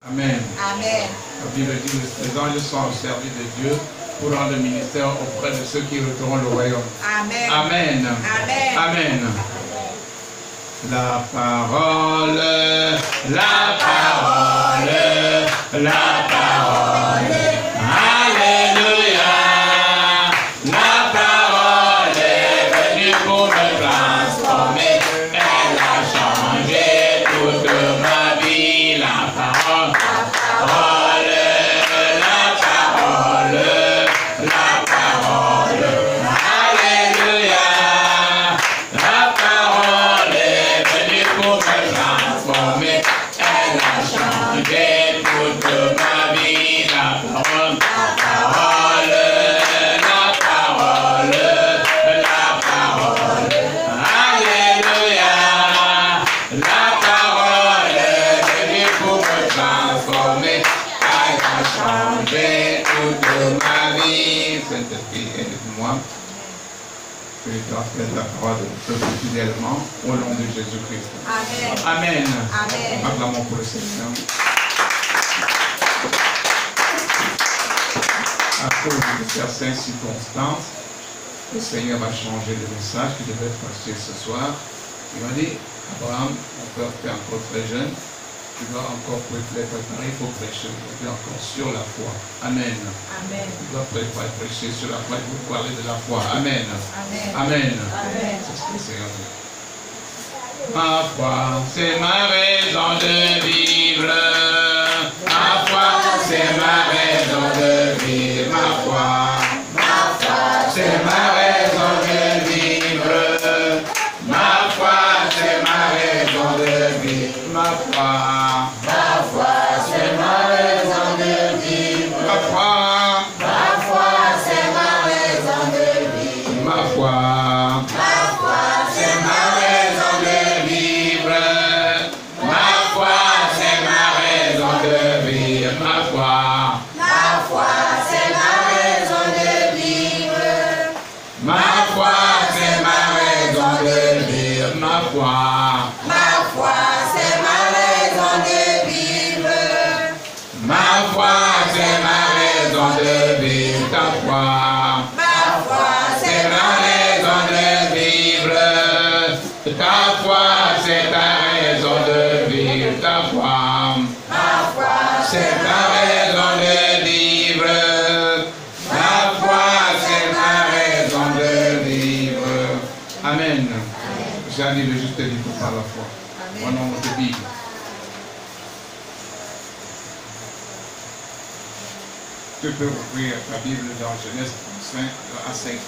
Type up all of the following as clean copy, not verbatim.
Amen. Amen. La Bible dit que les anges sont au service de Dieu pour rendre le ministère auprès de ceux qui retournent le royaume. Amen. Amen. Amen. Amen. La parole, la parole, la parole. Alléluia. La parole est venue pour me transformer. Elle a changé toute ma vie. La parole, la parole, la parole. Alléluia. La parole est venue pour me transformer. Elle a changé toute ma vie. La parole, la parole, la parole, la parole. Alléluia. La parole est venue pour me transformer. Elle a changé toute ma vie. Saint-Esprit, aide-moi. Que je dois faire la parole de notre peuple fidèlement au nom de Jésus-Christ. Amen. Amen. Amen. Acclamons pour le Seigneur. À cause de certaines circonstances, le Seigneur va changer le message qui devait être prêché ce soir. Il m'a dit, Abraham, mon père était encore très jeune, tu dois encore les préparer pour prêcher aujourd'hui encore sur la foi. Amen. Amen. Tu dois prêcher sur la foi et vous parler de la foi. Amen. Amen. Amen. Amen. C'est ce que le Seigneur dit. Ma foi, c'est ma raison de vivre. Ma foi, c'est ma raison de vivre. Ma foi, c'est ma raison de vivre. Ma foi, c'est ma raison de vivre. Ma foi, c'est ma raison de vivre. Ma foi, c'est ma raison de vivre. ma foi, c'est ma raison de vivre. Ma foi, c'est ma raison de vivre. Ma foi, c'est ma raison de vivre. ma foi, c'est ma raison de vivre. Ma foi, c'est ma raison de vivre. ma foi, c'est ma raison de vivre. Ta foi, c'est ma raison de vivre. Ta foi, c'est ta raison de vivre. Ta foi, c'est ta raison de vivre. Ma foi, c'est ma raison de vivre. Amen. J'ai dit le juste vivre par la foi. Au nom de Bible. Tu peux ouvrir ta Bible dans Genèse 35 à 50.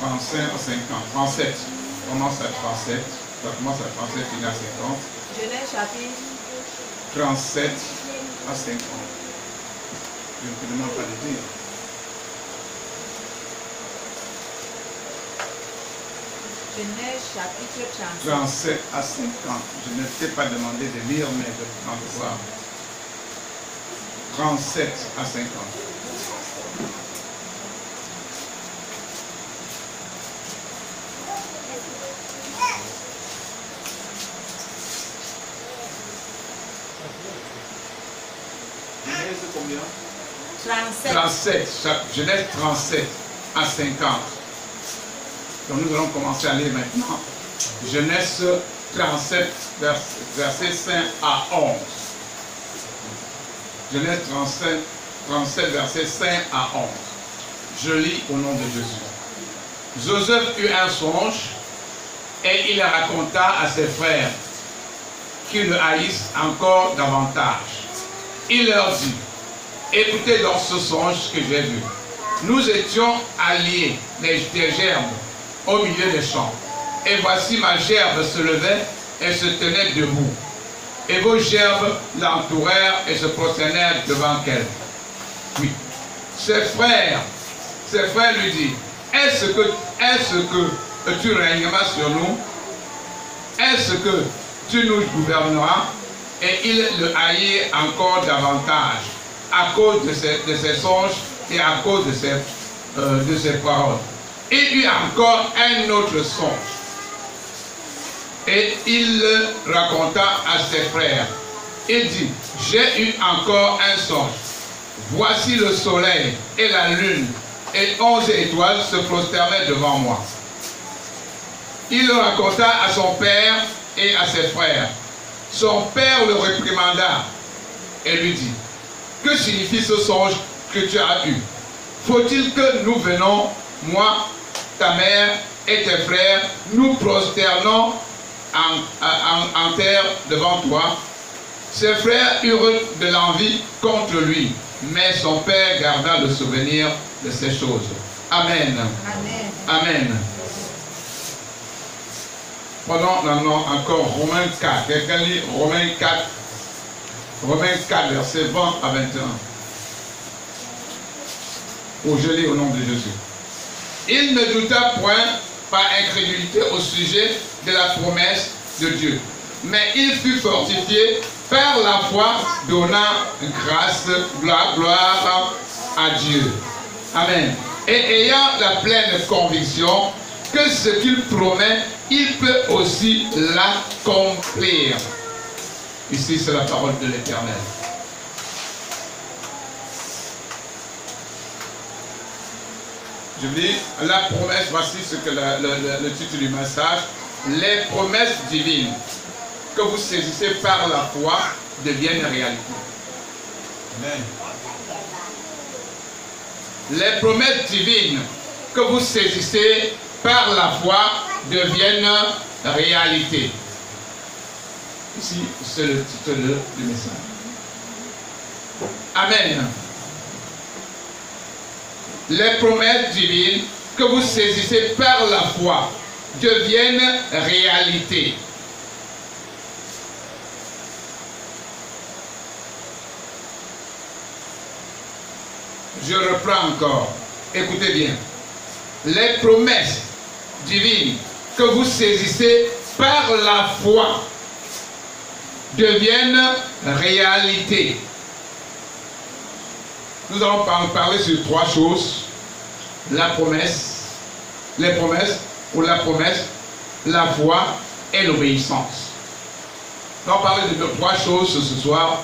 35 à 50. 37. Commence à 37. Ça commence à 37 et à 50. Genèse chapitre 37 à 50. Je ne te demande pas de dire. Genèse chapitre 37. 37 à 50. Je ne t'ai pas demandé de lire, mais de prendre voir. 37 à 50. Genèse combien? 37. 37, Genèse 37 à 50. Donc nous allons commencer à lire maintenant. Genèse 37, verset 5 à 11. Genèse 37, verset 5 à 11. Je lis au nom de Jésus. Joseph eut un songe et il raconta à ses frères qui le haïssent encore davantage. Il leur dit, écoutez donc ce songe que j'ai vu. Nous étions alliés des gerbes au milieu des champs. Et voici ma gerbe se levait et se tenait debout. Et vos gerbes l'entourèrent et se prosternèrent devant elle. Oui. Ses frères lui disent, est-ce que tu régneras sur nous? Est-ce que tu nous gouverneras? Et il le haït encore davantage à cause de ses songes et à cause de ses paroles. Il eut encore un autre songe. Et il le raconta à ses frères il dit, j'ai eu encore un songe. Voici le soleil et la lune et 11 étoiles se prosternaient devant moi. Il le raconta à son père et à ses frères. Son père le réprimanda et lui dit, que signifie ce songe que tu as eu? Faut-il que nous venons, moi, ta mère et tes frères, nous prosternons en terre devant toi? Ses frères eurent de l'envie contre lui, mais son père garda le souvenir de ces choses. Amen. Amen. Amen. Prenons maintenant encore Romains 4. Quelqu'un lit Romains 4. Romains 4, versets 20 à 21. Oh, je lis au nom de Jésus. Il ne douta point par incrédulité au sujet de la promesse de Dieu, mais il fut fortifié par la foi, donnant grâce, gloire à Dieu. Amen. Et ayant la pleine conviction que ce qu'il promet, il peut aussi l'accomplir. Ici, c'est la parole de l'Éternel. Je dis, la promesse, voici ce que le titre du message, les promesses divines que vous saisissez par la foi deviennent réalité. Amen. Les promesses divines que vous saisissez par la foi deviennent réalité. Ici, c'est le titre du message. Amen. Les promesses divines que vous saisissez par la foi deviennent réalité. Je reprends encore. Écoutez bien. Les promesses divines que vous saisissez par la foi deviennent réalité. Nous allons parler sur trois choses. La promesse, les promesses, ou la promesse, la foi et l'obéissance. Nous allons parler de trois choses ce soir.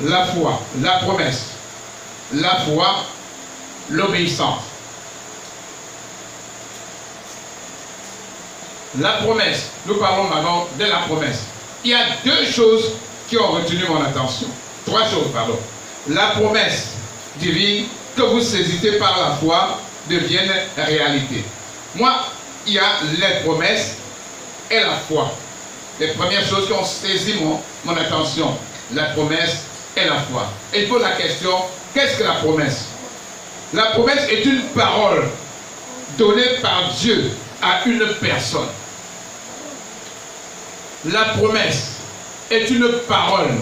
La foi, la promesse, la foi, l'obéissance. La promesse, nous parlons maintenant de la promesse. Il y a deux choses qui ont retenu mon attention. Trois choses, pardon. La promesse divine que vous saisissez par la foi devienne réalité. Moi, il y a les promesses et la foi. Les premières choses qui ont saisi mon attention, la promesse et la foi. Et il pose la question, qu'est-ce que la promesse? La promesse est une parole donnée par Dieu à une personne. La promesse est une parole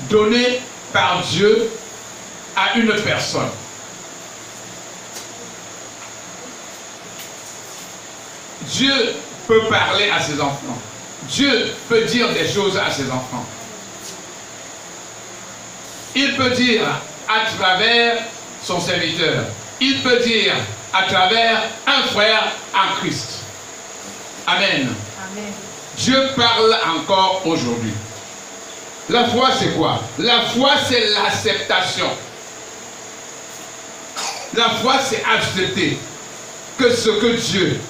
donnée par Dieu à une personne. Dieu peut parler à ses enfants. Dieu peut dire des choses à ses enfants. Il peut dire à travers son serviteur. Il peut dire à travers un frère en Christ. Amen. Amen. Dieu parle encore aujourd'hui. La foi, c'est quoi? La foi, c'est l'acceptation. La foi, c'est accepter que ce que Dieu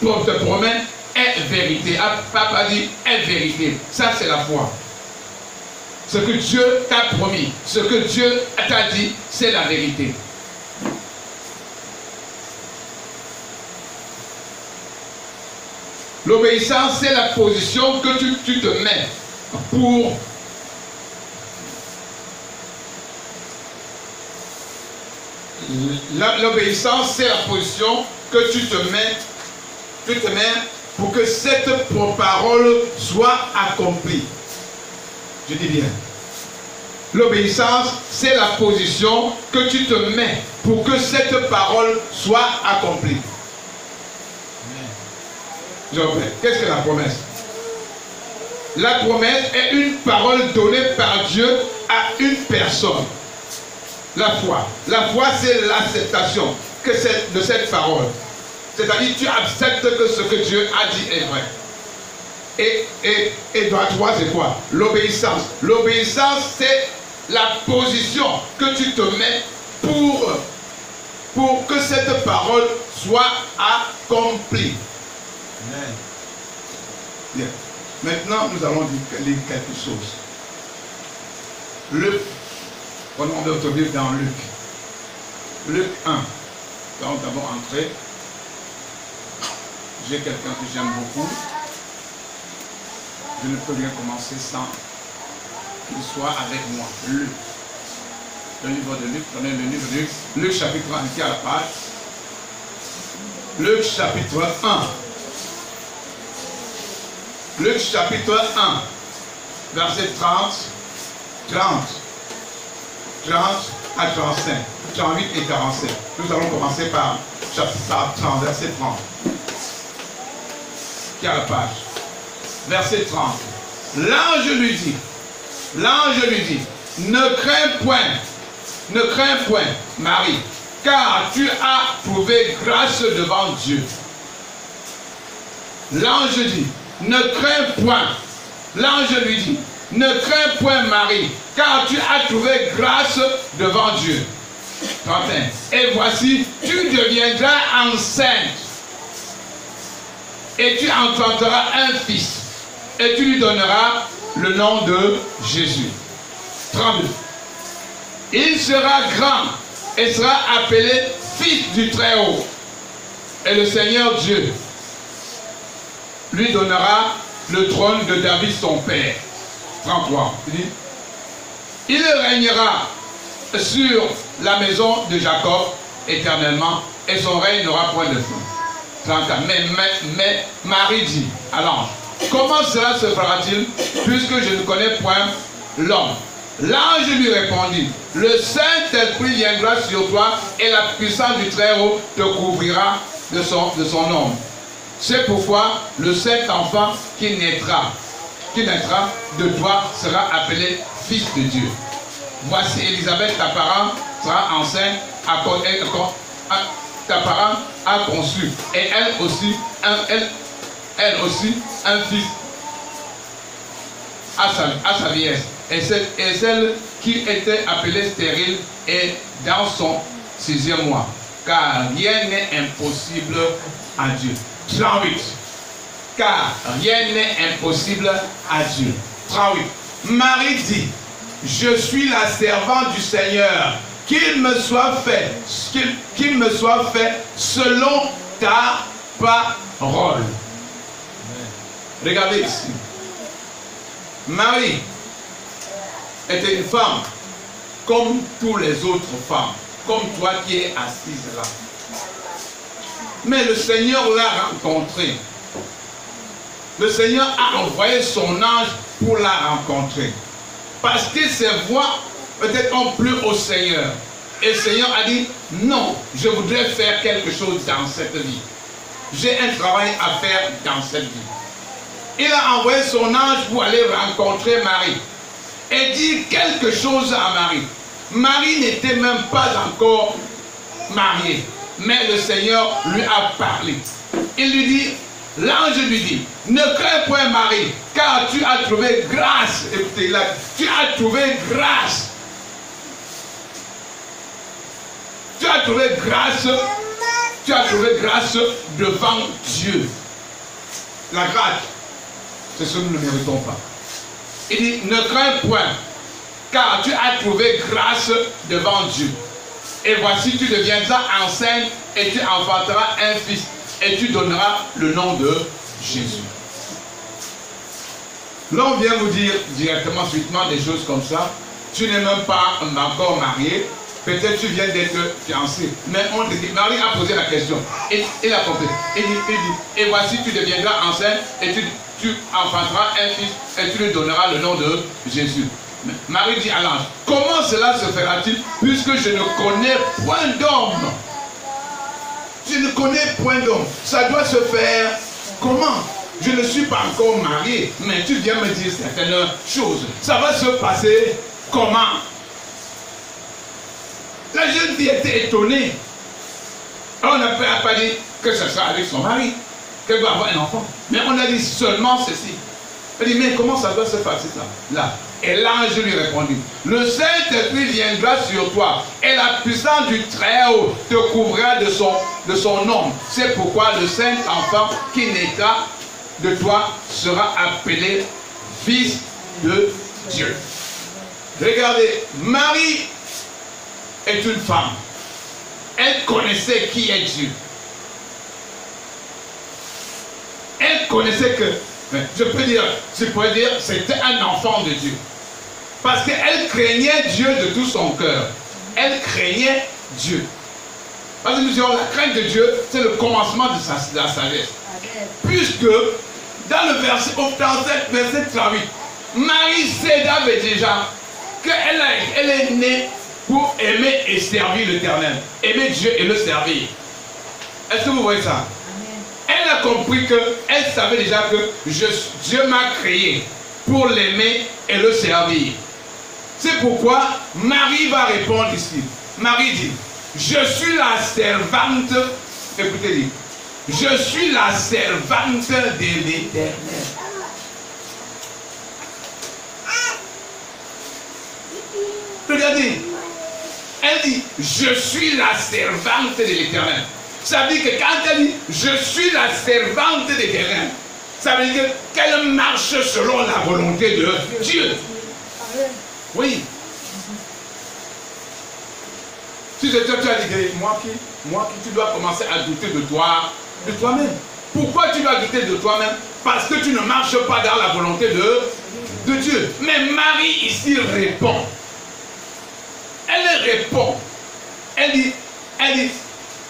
te promet est vérité. Papa dit est vérité. Ça, c'est la foi. Ce que Dieu t'a promis, ce que Dieu t'a dit, c'est la vérité. L'obéissance, c'est la position que tu te mets pour l'obéissance, c'est la position que tu te mets pour que cette parole soit accomplie. Je dis bien. L'obéissance, c'est la position que tu te mets pour que cette parole soit accomplie. Qu'est-ce que la promesse? La promesse est une parole donnée par Dieu à une personne. La foi. La foi, c'est l'acceptation de cette parole. C'est-à-dire, tu acceptes que ce que Dieu a dit est vrai. Et droit, c'est quoi? L'obéissance. L'obéissance, c'est la position que tu te mets pour que cette parole soit accomplie. Amen. Bien. Maintenant, nous allons lire quelque chose. Luc, prenons notre Bible dans Luc. Luc 1. Nous allons d'abord entrer. J'ai quelqu'un que j'aime beaucoup. Je ne peux rien commencer sans qu'il soit avec moi. Luc. Le livre de Luc, prenez le livre de Luc. Luc chapitre 1, qui est à la page. Luc chapitre 1. Luc chapitre 1, verset 30 à 35, 38 et 45. Nous allons commencer par chapitre 30, verset 30. Qui est à la page. Verset 30. L'ange lui dit, ne crains point, Marie, car tu as trouvé grâce devant Dieu. L'ange dit, ne crains point. L'ange lui dit, ne crains point Marie, car tu as trouvé grâce devant Dieu. 31. Et voici, tu deviendras enceinte, et tu enfanteras un fils, et tu lui donneras le nom de Jésus. 32. Il sera grand, et sera appelé Fils du Très-Haut. Et le Seigneur Dieu lui donnera le trône de David son père. 33. Il régnera sur la maison de Jacob éternellement, et son règne n'aura point de fin. 34. Mais Marie dit à l'ange, comment cela se fera-t-il, puisque je ne connais point l'homme? L'ange lui répondit, le Saint-Esprit viendra sur toi, et la puissance du Très-Haut te couvrira de son ombre. C'est pourquoi le seul enfant qui naîtra de toi sera appelé Fils de Dieu. Voici Élisabeth, ta parente, sera enceinte, ta parente a conçu, et elle aussi un fils à sa vieillesse. Et celle qui était appelée stérile est dans son 6e mois, car rien n'est impossible à Dieu. 38. Car rien n'est impossible à Dieu. 38. Marie dit, je suis la servante du Seigneur, qu'il me soit fait selon ta parole. Regardez ici. Marie était une femme comme toutes les autres femmes, comme toi qui es assise là. Mais le Seigneur l'a rencontrée. Le Seigneur a envoyé son ange pour la rencontrer. Parce que ses voix peut-être ont plu au Seigneur. Et le Seigneur a dit, non, je voudrais faire quelque chose dans cette vie. J'ai un travail à faire dans cette vie. Il a envoyé son ange pour aller rencontrer Marie. Et dire quelque chose à Marie. Marie n'était même pas encore mariée. Mais le Seigneur lui a parlé. Il lui dit, l'ange lui dit, ne crains point Marie, car tu as trouvé grâce. Écoutez là, tu as trouvé grâce. Tu as trouvé grâce. Tu as trouvé grâce devant Dieu. La grâce, c'est ce que nous ne méritons pas. Il dit, ne crains point, car tu as trouvé grâce devant Dieu. Et voici, tu deviendras enceinte et tu enfanteras un fils et tu donneras le nom de Jésus. Là, on vient vous dire directement, suitement, des choses comme ça. Tu n'es même pas encore marié. Peut-être tu viens d'être fiancé. Mais on te dit, Marie a posé la question. Et il a compris. Il dit, et voici, tu deviendras enceinte et tu enfanteras un fils et tu lui donneras le nom de Jésus. Marie dit à l'ange, comment cela se fera-t-il puisque je ne connais point d'homme? Je ne connais point d'homme. Ça doit se faire comment? Je ne suis pas encore marié, mais tu viens me dire certaines choses. Ça va se passer comment? La jeune fille était étonnée. On n'a pas dit que ce sera avec son mari, qu'elle doit avoir un enfant. Mais on a dit seulement ceci. Elle dit, mais comment ça doit se passer ça? Là. Et l'ange lui répondit, le Saint-Esprit viendra sur toi et la puissance du Très-Haut te couvrira de son nom. C'est pourquoi le Saint-Enfant qui naîtra de toi sera appelé Fils de Dieu. Regardez, Marie est une femme. Elle connaissait qui est Dieu. Elle connaissait que, je pourrais dire, c'était un enfant de Dieu. Parce qu'elle craignait Dieu de tout son cœur. Elle craignait Dieu. Parce que nous disons, la crainte de Dieu, c'est le commencement de la sagesse. Puisque, dans le verset 38, Marie savait déjà qu'elle est née pour aimer et servir l'Éternel. Aimer Dieu et le servir. Est-ce que vous voyez ça? Elle a compris qu'elle savait déjà que Dieu m'a créé pour l'aimer et le servir. C'est pourquoi Marie va répondre ici. Marie dit, je suis la servante, écoutez-le, je suis la servante de l'Éternel. Regardez, elle dit, je suis la servante de l'Éternel. Ça veut dire que quand elle dit, je suis la servante de l'Éternel, ça veut dire qu'elle marche selon la volonté de Dieu. Oui. Si c'est toi, tu as dit, moi qui, tu dois commencer à douter de toi-même. Pourquoi tu dois douter de toi-même? Parce que tu ne marches pas dans la volonté de Dieu. Mais Marie ici répond. Elle répond. Elle dit,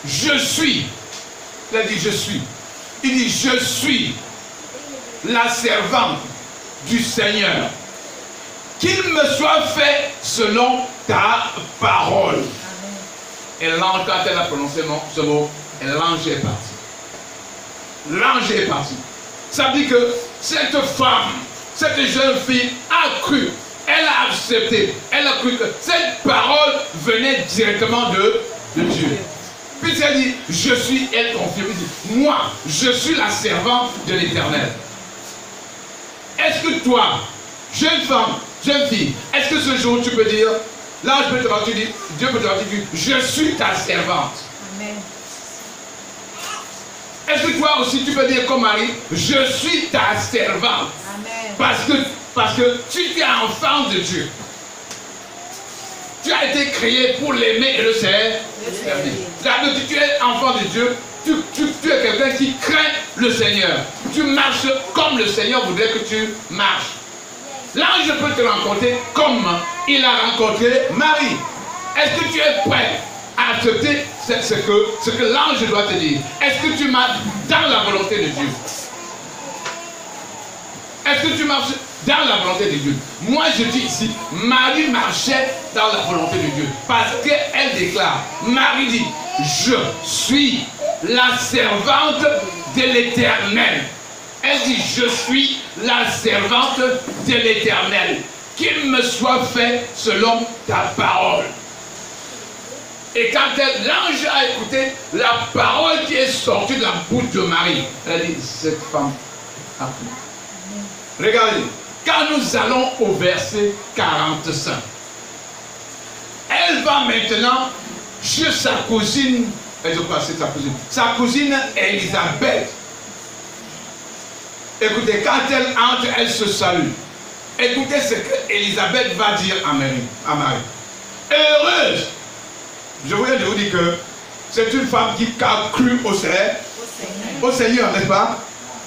je suis. Elle dit, je suis. Il dit, je suis la servante du Seigneur. Qu'il me soit fait selon ta parole. Et l'ange, quand elle a prononcé ce mot, l'ange est parti. L'ange est parti. Ça veut dire que cette femme, cette jeune fille a cru. Elle a accepté. Elle a cru que cette parole venait directement de Dieu. Puis elle dit, je suis, elle confirme, elle dit, moi, je suis la servante de l'Éternel. Est-ce que toi, jeune femme, jeune fille, est-ce que ce jour tu peux dire, l'ange peut te voir, Dieu peut te voir, je suis ta servante. Amen. Est-ce que toi aussi tu peux dire comme Marie, je suis ta servante. Amen. Parce que tu es enfant de Dieu. Tu as été créé pour l'aimer et le servir. Tu es enfant de Dieu, tu es quelqu'un qui craint le Seigneur. Tu marches comme le Seigneur voudrait que tu marches. L'ange peut te rencontrer comme il a rencontré Marie. Est-ce que tu es prêt à accepter ce que l'ange doit te dire? Est-ce que tu marches dans la volonté de Dieu? Est-ce que tu marches dans la volonté de Dieu? Moi je dis ici, Marie marchait dans la volonté de Dieu. Parce qu'elle déclare, Marie dit, je suis la servante de l'Éternel. Elle dit, je suis la servante de l'Éternel. Qu'il me soit fait selon ta parole. Et quand l'ange a écouté la parole qui est sortie de la bouche de Marie, elle a dit, cette femme a cru. Regardez, quand nous allons au verset 45, elle va maintenant chez sa cousine, sa cousine Élisabeth. Écoutez, quand elle entre, elle se salue. Écoutez ce que Élisabeth va dire à Marie. Heureuse! Je voulais vous dire que c'est une femme qui a cru au Seigneur, n'est-ce pas?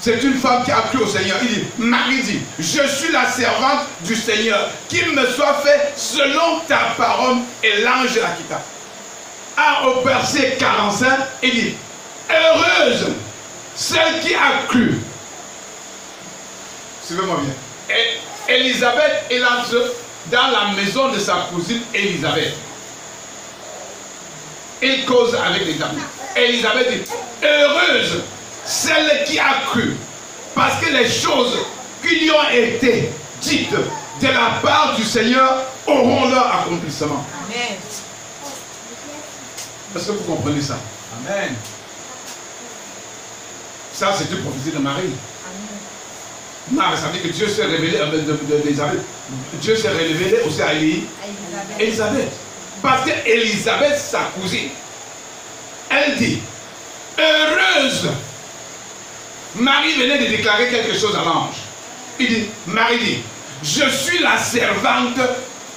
C'est une femme qui a cru au Seigneur. Il dit, Marie dit, je suis la servante du Seigneur, qu'il me soit fait selon ta parole. Et l'ange la quitta. Au verset 45, il dit, heureuse celle qui a cru. Suivez-moi bien. Et Élisabeth, elle entre dans la maison de sa cousine Élisabeth. Il cause avec Élisabeth. Élisabeth dit, heureuse celle qui a cru, parce que les choses qui lui ont été dites de la part du Seigneur auront leur accomplissement. Amen. Est-ce que vous comprenez ça? Amen. Ça, c'est une prophétie de Marie. Amen. Non, ça veut dire que Dieu s'est révélé d'Élisabeth. Dieu s'est révélé aussi à Élisabeth. Parce qu'Élisabeth, sa cousine, elle dit, heureuse. Marie venait de déclarer quelque chose à l'ange. Il dit, Marie dit, je suis la servante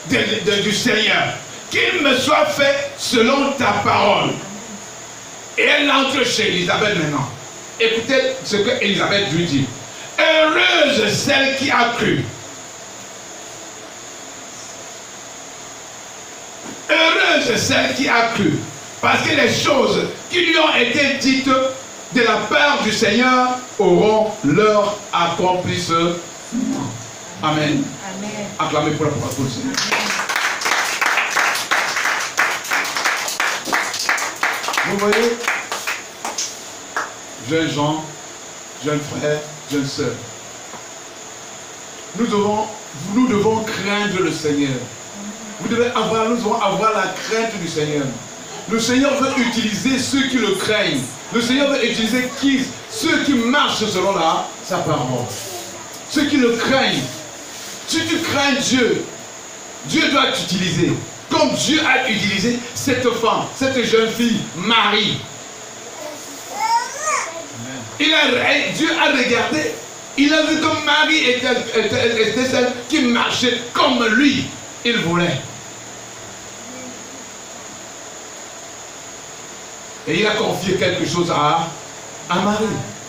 du Seigneur. Qu'il me soit fait selon ta parole. Et elle entre chez Élisabeth maintenant. Écoutez ce que Élisabeth lui dit. Heureuse celle qui a cru. Heureuse celle qui a cru. Parce que les choses qui lui ont été dites de la part du Seigneur auront leur accomplissement. Amen. Amen. Acclamez pour la parole du Seigneur. Vous voyez, jeunes gens, jeunes frères, jeunes sœurs, nous devons craindre le Seigneur. Nous devons avoir la crainte du Seigneur. Le Seigneur veut utiliser ceux qui le craignent. Le Seigneur veut utiliser ceux qui marchent selon sa parole. Ceux qui le craignent. Si tu crains Dieu, Dieu doit t'utiliser. Comme Dieu a utilisé cette femme, cette jeune fille, Marie. Dieu a regardé. Il a vu que Marie était celle qui marchait comme lui. Il voulait. Et il a confié quelque chose à Marie.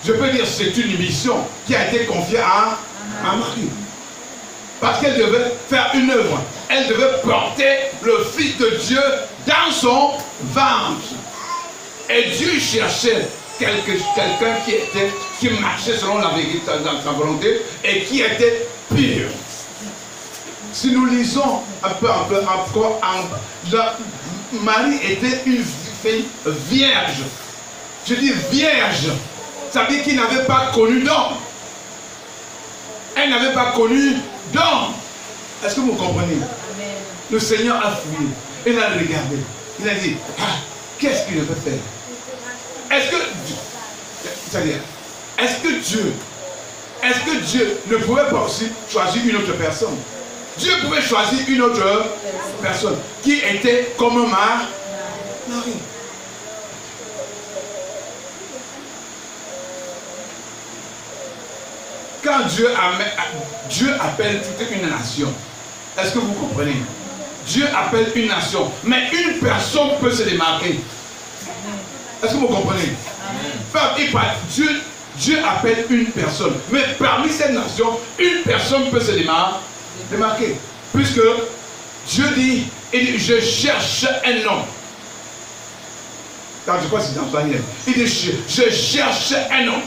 Je peux dire que c'est une mission qui a été confiée à Marie. Parce qu'elle devait faire une œuvre. Elle devait porter le Fils de Dieu dans son ventre. Et Dieu cherchait quelqu'un qui marchait selon la vérité, dans sa volonté, et qui était pur. Si nous lisons un peu encore, Marie était une fille vierge. Je dis vierge. Ça veut dire qu'il n'avait pas connu d'homme. Elle n'avait pas connu d'homme. Est-ce que vous comprenez? Amen. Le Seigneur a fouillé. Il a regardé. Il a dit, qu'est-ce qu'il veut faire? Est-ce que Dieu ne pouvait pas aussi choisir une autre personne? Dieu pouvait choisir une autre personne qui était comme Marie. Quand Dieu appelle toute une nation, est-ce que vous comprenez? Dieu appelle une nation, mais une personne peut se démarquer. Est-ce que vous comprenez? Dieu appelle une personne, mais parmi cette nation, une personne peut se démarquer. Puisque Dieu dit, je cherche un homme. Je crois que c'est dans Daniel. Il dit, je cherche un homme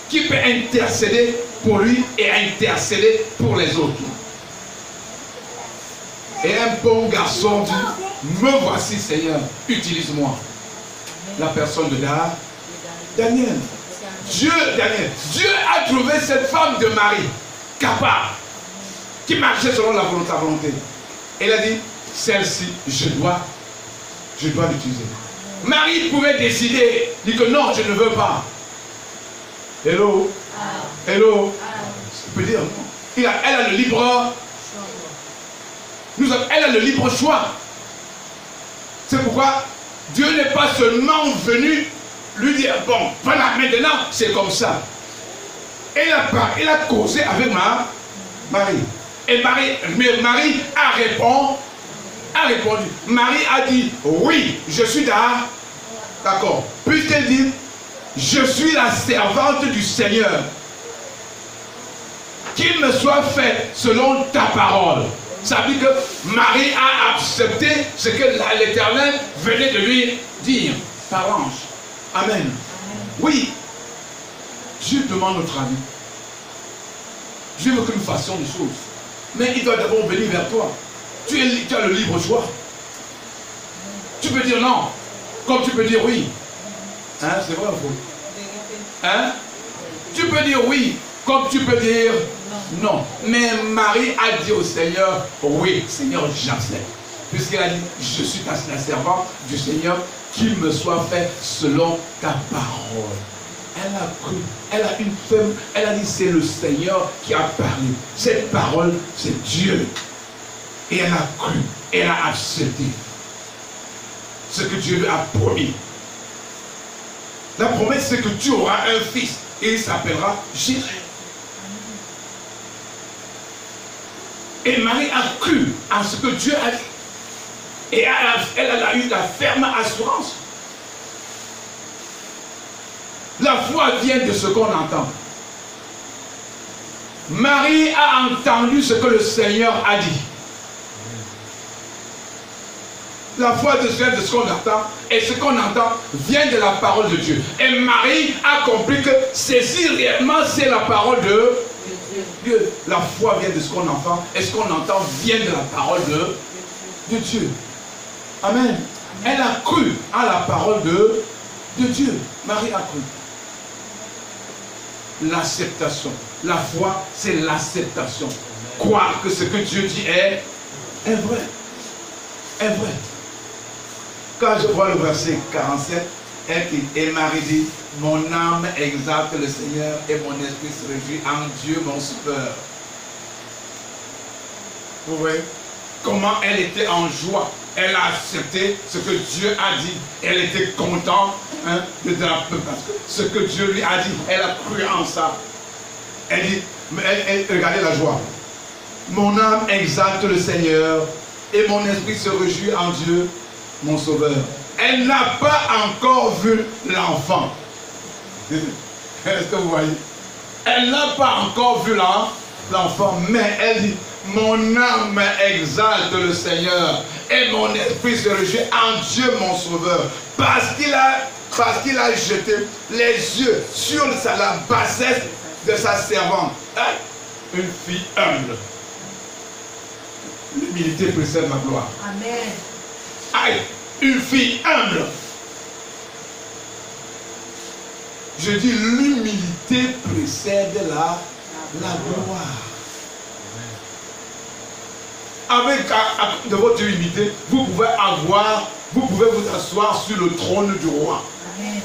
qui peut intercéder pour lui et intercéder pour les autres. Et un bon garçon dit, me voici Seigneur, utilise-moi. La personne de Daniel. Dieu a trouvé cette femme de Marie, capable, qui marchait selon la volonté. Et il a dit, celle-ci, je dois l'utiliser. Marie pouvait décider, dit que non, je ne veux pas. Hello? Hello? Je peux dire non. Elle a le libre elle a le libre choix. C'est pourquoi Dieu n'est pas seulement venu lui dire, bon, voilà, maintenant, c'est comme ça. Il a causé avec Marie. Et Marie a répondu. Marie a dit, oui, je suis d'accord. Puisqu'elle dit, je suis la servante du Seigneur. Qu'il me soit fait selon ta parole. Ça veut dire que Marie a accepté ce que l'Éternel venait de lui dire par l'ange. Amen. Oui, Dieu demande notre avis. Dieu veut que nous fassions des choses. Mais il doit d'abord venir vers toi. Tu as le libre choix. Tu peux dire non, comme tu peux dire oui. Hein, c'est vrai ou faux? Hein? Tu peux dire oui, comme tu peux dire non. Mais Marie a dit au Seigneur, oui, Seigneur, j'accepte. Puisqu'elle a dit, je suis la servante du Seigneur, qu'il me soit fait selon ta parole. Elle a cru. Elle a une femme. Elle a dit c'est le Seigneur qui a parlé. Cette parole, c'est Dieu. Et elle a cru. Elle a accepté ce que Dieu lui a promis. La promesse, c'est que tu auras un fils. Et il s'appellera Jésus. Et Marie a cru en ce que Dieu a dit. Et elle a eu la ferme assurance. La foi vient de ce qu'on entend. Marie a entendu ce que le Seigneur a dit. La foi vient de ce qu'on entend. Et ce qu'on entend vient de la parole de Dieu. Et Marie a compris que ceci réellement c'est la parole de Dieu. La foi vient de ce qu'on entend. Et ce qu'on entend vient de la parole de Dieu. Amen. Elle a cru à la parole de Dieu. Marie a cru. L'acceptation. La foi, c'est l'acceptation. Croire que ce que Dieu dit est vrai. Est vrai. Quand je vois le verset 47, et Marie dit, mon âme exalte le Seigneur et mon esprit se réjouit en Dieu mon sauveur. Vous voyez comment elle était en joie. Elle a accepté ce que Dieu a dit. Elle était contente de parce que ce que Dieu lui a dit, elle a cru en ça. Elle dit, regardez la joie. Mon âme exalte le Seigneur et mon esprit se réjouit en Dieu, mon sauveur. Elle n'a pas encore vu l'enfant. Est-ce que vous voyez? Elle n'a pas encore vu l'enfant, mais elle dit, mon âme exalte le Seigneur et mon esprit se réjouit en Dieu mon sauveur, parce qu'il a jeté les yeux sur la bassesse de sa servante. Une fille humble. L'humilité précède la gloire. Amen. Aïe, une fille humble. Je dis l'humilité précède la gloire. Avec de votre humilité, vous pouvez vous asseoir sur le trône du roi. Amen.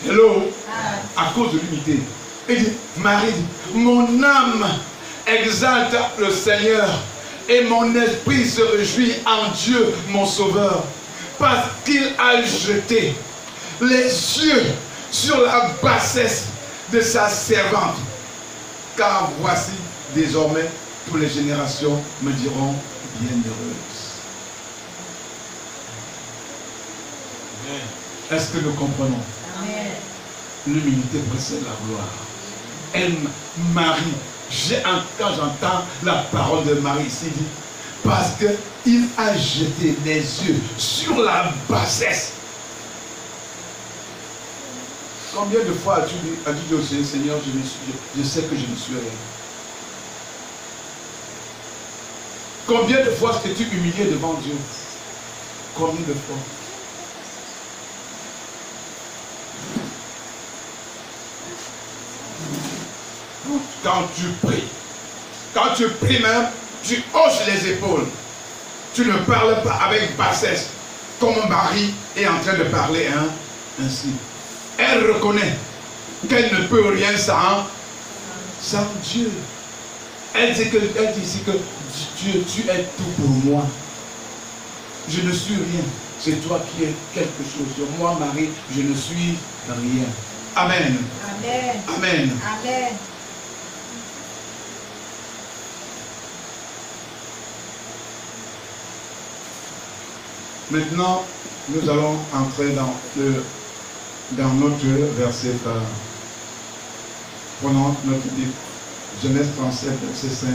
Hello? À cause de l'humilité. Et dit, Marie dit, mon âme exalte le Seigneur et mon esprit se réjouit en Dieu mon sauveur, parce qu'il a jeté les yeux sur la bassesse de sa servante. Car voici désormais toutes les générations me diront bienheureuse. Est-ce que nous comprenons? L'humilité précède la gloire. Marie, quand j'entends la parole de Marie ici, dit, parce qu'il a jeté les yeux sur la bassesse. Combien de fois as-tu dit au Seigneur, je sais que je ne suis rien? Combien de fois t'es-tu humilié devant Dieu? Combien de fois? Quand tu pries même, tu hoches les épaules. Tu ne parles pas avec bassesse, comme Marie est en train de parler ainsi. Elle reconnaît qu'elle ne peut rien sans Dieu. Elle dit ici que Dieu, tu es tout pour moi. Je ne suis rien. C'est toi qui es quelque chose. Moi, Marie, je ne suis rien. Amen. Amen. Amen. Amen. Maintenant, nous allons entrer dans notre verset. Prenons notre livre. Genèse 37, verset 5 à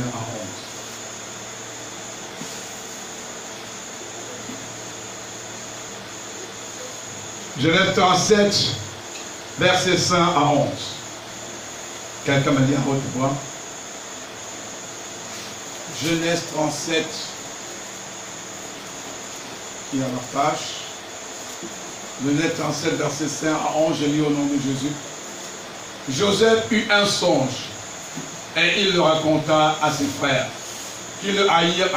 11. Genèse 37, verset 5 à 11. Quelqu'un m'a dit en haute voix. Genèse 37, il y a la page. Genèse 37, verset 5 à 11, je lis au nom de Jésus. Joseph eut un songe et il le raconta à ses frères, qui le haïrent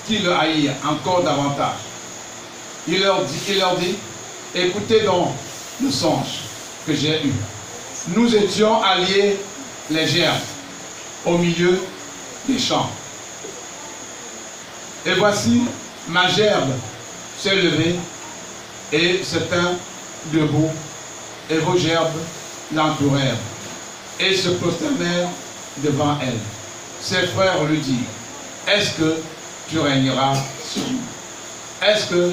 qui le haïrent encore davantage. Il leur dit, Écoutez donc le songe que j'ai eu. Nous étions alliés les gerbes au milieu des champs. Et voici, ma gerbe s'est levée et se tint debout, et vos gerbes l'entourèrent et se prosternèrent devant elle. Ses frères lui dirent, est-ce que tu régneras sur nous? Est-ce que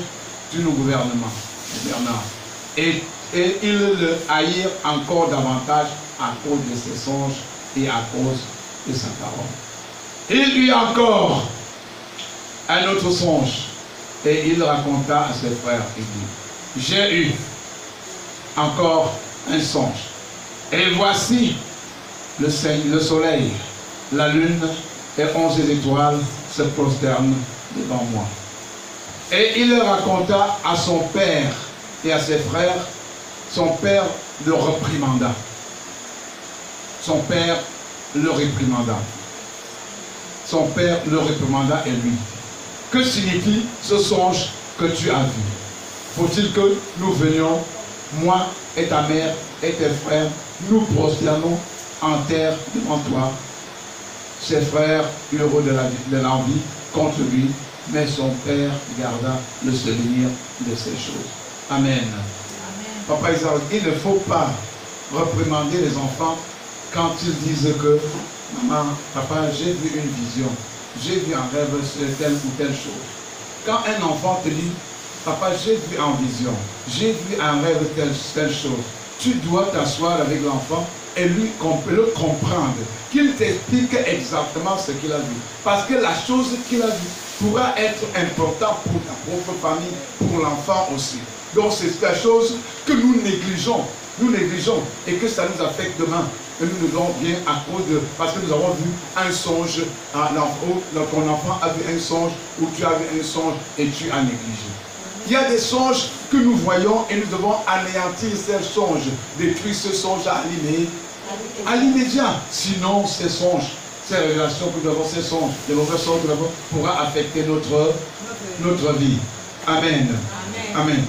tu nous gouverneras? Et ils le haïrent encore davantage à cause de ses songes et à cause de sa parole. Il eut encore un autre songe et il raconta à ses frères et dit, j'ai eu encore un songe et voici le soleil, la lune et 11 étoiles se prosternent devant moi. Et il raconta à son père et à ses frères. Son père le réprimanda. Son père le réprimanda. Son père le réprimanda et lui. Que signifie ce songe que tu as vu? Faut-il que nous venions, moi et ta mère et tes frères, nous prosternons en terre devant toi? Ses frères heureux de l'envie contre lui, mais son père garda le souvenir de ces choses. Amen. Papa Isaac, il ne faut pas réprimander les enfants quand ils disent que maman, papa, j'ai vu une vision, j'ai vu un rêve sur telle ou telle chose. Quand un enfant te dit, papa, j'ai vu en vision, j'ai vu un rêve telle chose, tu dois t'asseoir avec l'enfant et lui le comprendre, qu'il t'explique exactement ce qu'il a vu. Parce que la chose qu'il a vue pourra être importante pour ta propre famille, pour l'enfant aussi. Donc c'est la chose que nous négligeons, et que ça nous affecte demain. Et nous nous donnons bien à cause de, parce que nous avons vu un songe, ton enfant a vu un songe, ou tu as vu un songe et tu as négligé. Il y a des songes que nous voyons et nous devons anéantir ces songes, détruire ce songe à l'immédiat. Sinon ces songes, ces révélations que nous avons, ces songes, les mauvais songes que nous avons, pourra affecter notre vie. Amen. Amen.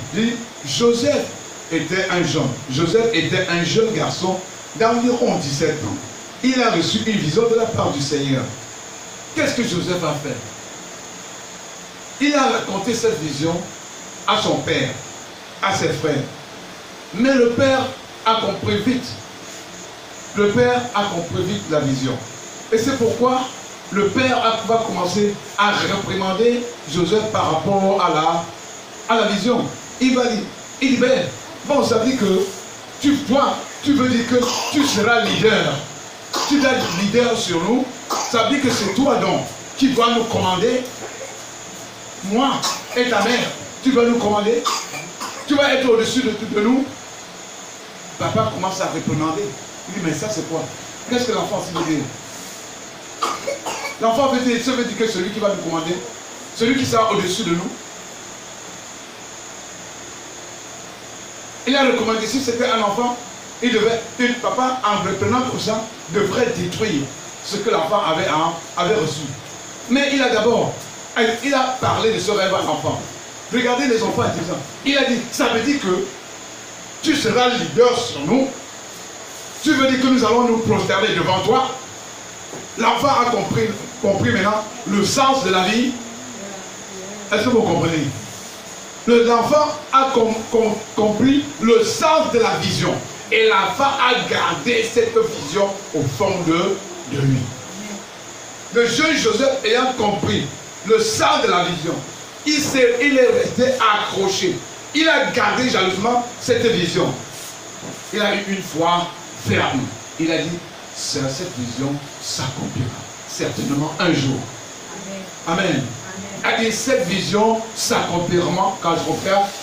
Joseph était un jeune. Joseph était un jeune garçon d'environ 17 ans. Il a reçu une vision de la part du Seigneur. Qu'est-ce que Joseph a fait? Il a raconté cette vision à son père, à ses frères. Mais le père a compris vite. Le père a compris vite la vision. Et c'est pourquoi le père va commencer à réprimander Joseph par rapport à la vision. Il va dire, ben, bon, ça dit que tu veux dire que tu seras leader. Tu vas être leader sur nous. Ça dit que c'est toi donc qui dois nous commander. Moi et ta mère, tu vas nous commander. Tu vas être au-dessus de nous. Papa commence à réprimander. Il dit, mais ça c'est quoi? Qu'est-ce que l'enfant veut dire? L'enfant veut dire, ça veut dire que celui qui va nous commander, celui qui sera au-dessus de nous. Il a recommandé, si c'était un enfant, papa, en reprenant comme ça, devrait détruire ce que l'enfant avait reçu. Mais il a parlé de ce rêve à l'enfant. Regardez les enfants intelligents. Il a dit, ça veut dire que tu seras leader sur nous. Tu veux dire que nous allons nous prosterner devant toi. L'enfant a compris maintenant le sens de la vie. Est-ce que vous comprenez? L'enfant a compris le sens de la vision. Et l'enfant a gardé cette vision au fond de lui. Le jeune Joseph ayant compris le sens de la vision, il est resté accroché. Il a gardé jalousement cette vision. Il a eu une foi ferme. Il a dit, cette vision s'accomplira certainement un jour. Amen. Amen. Il a dit, cette vision s'accomplira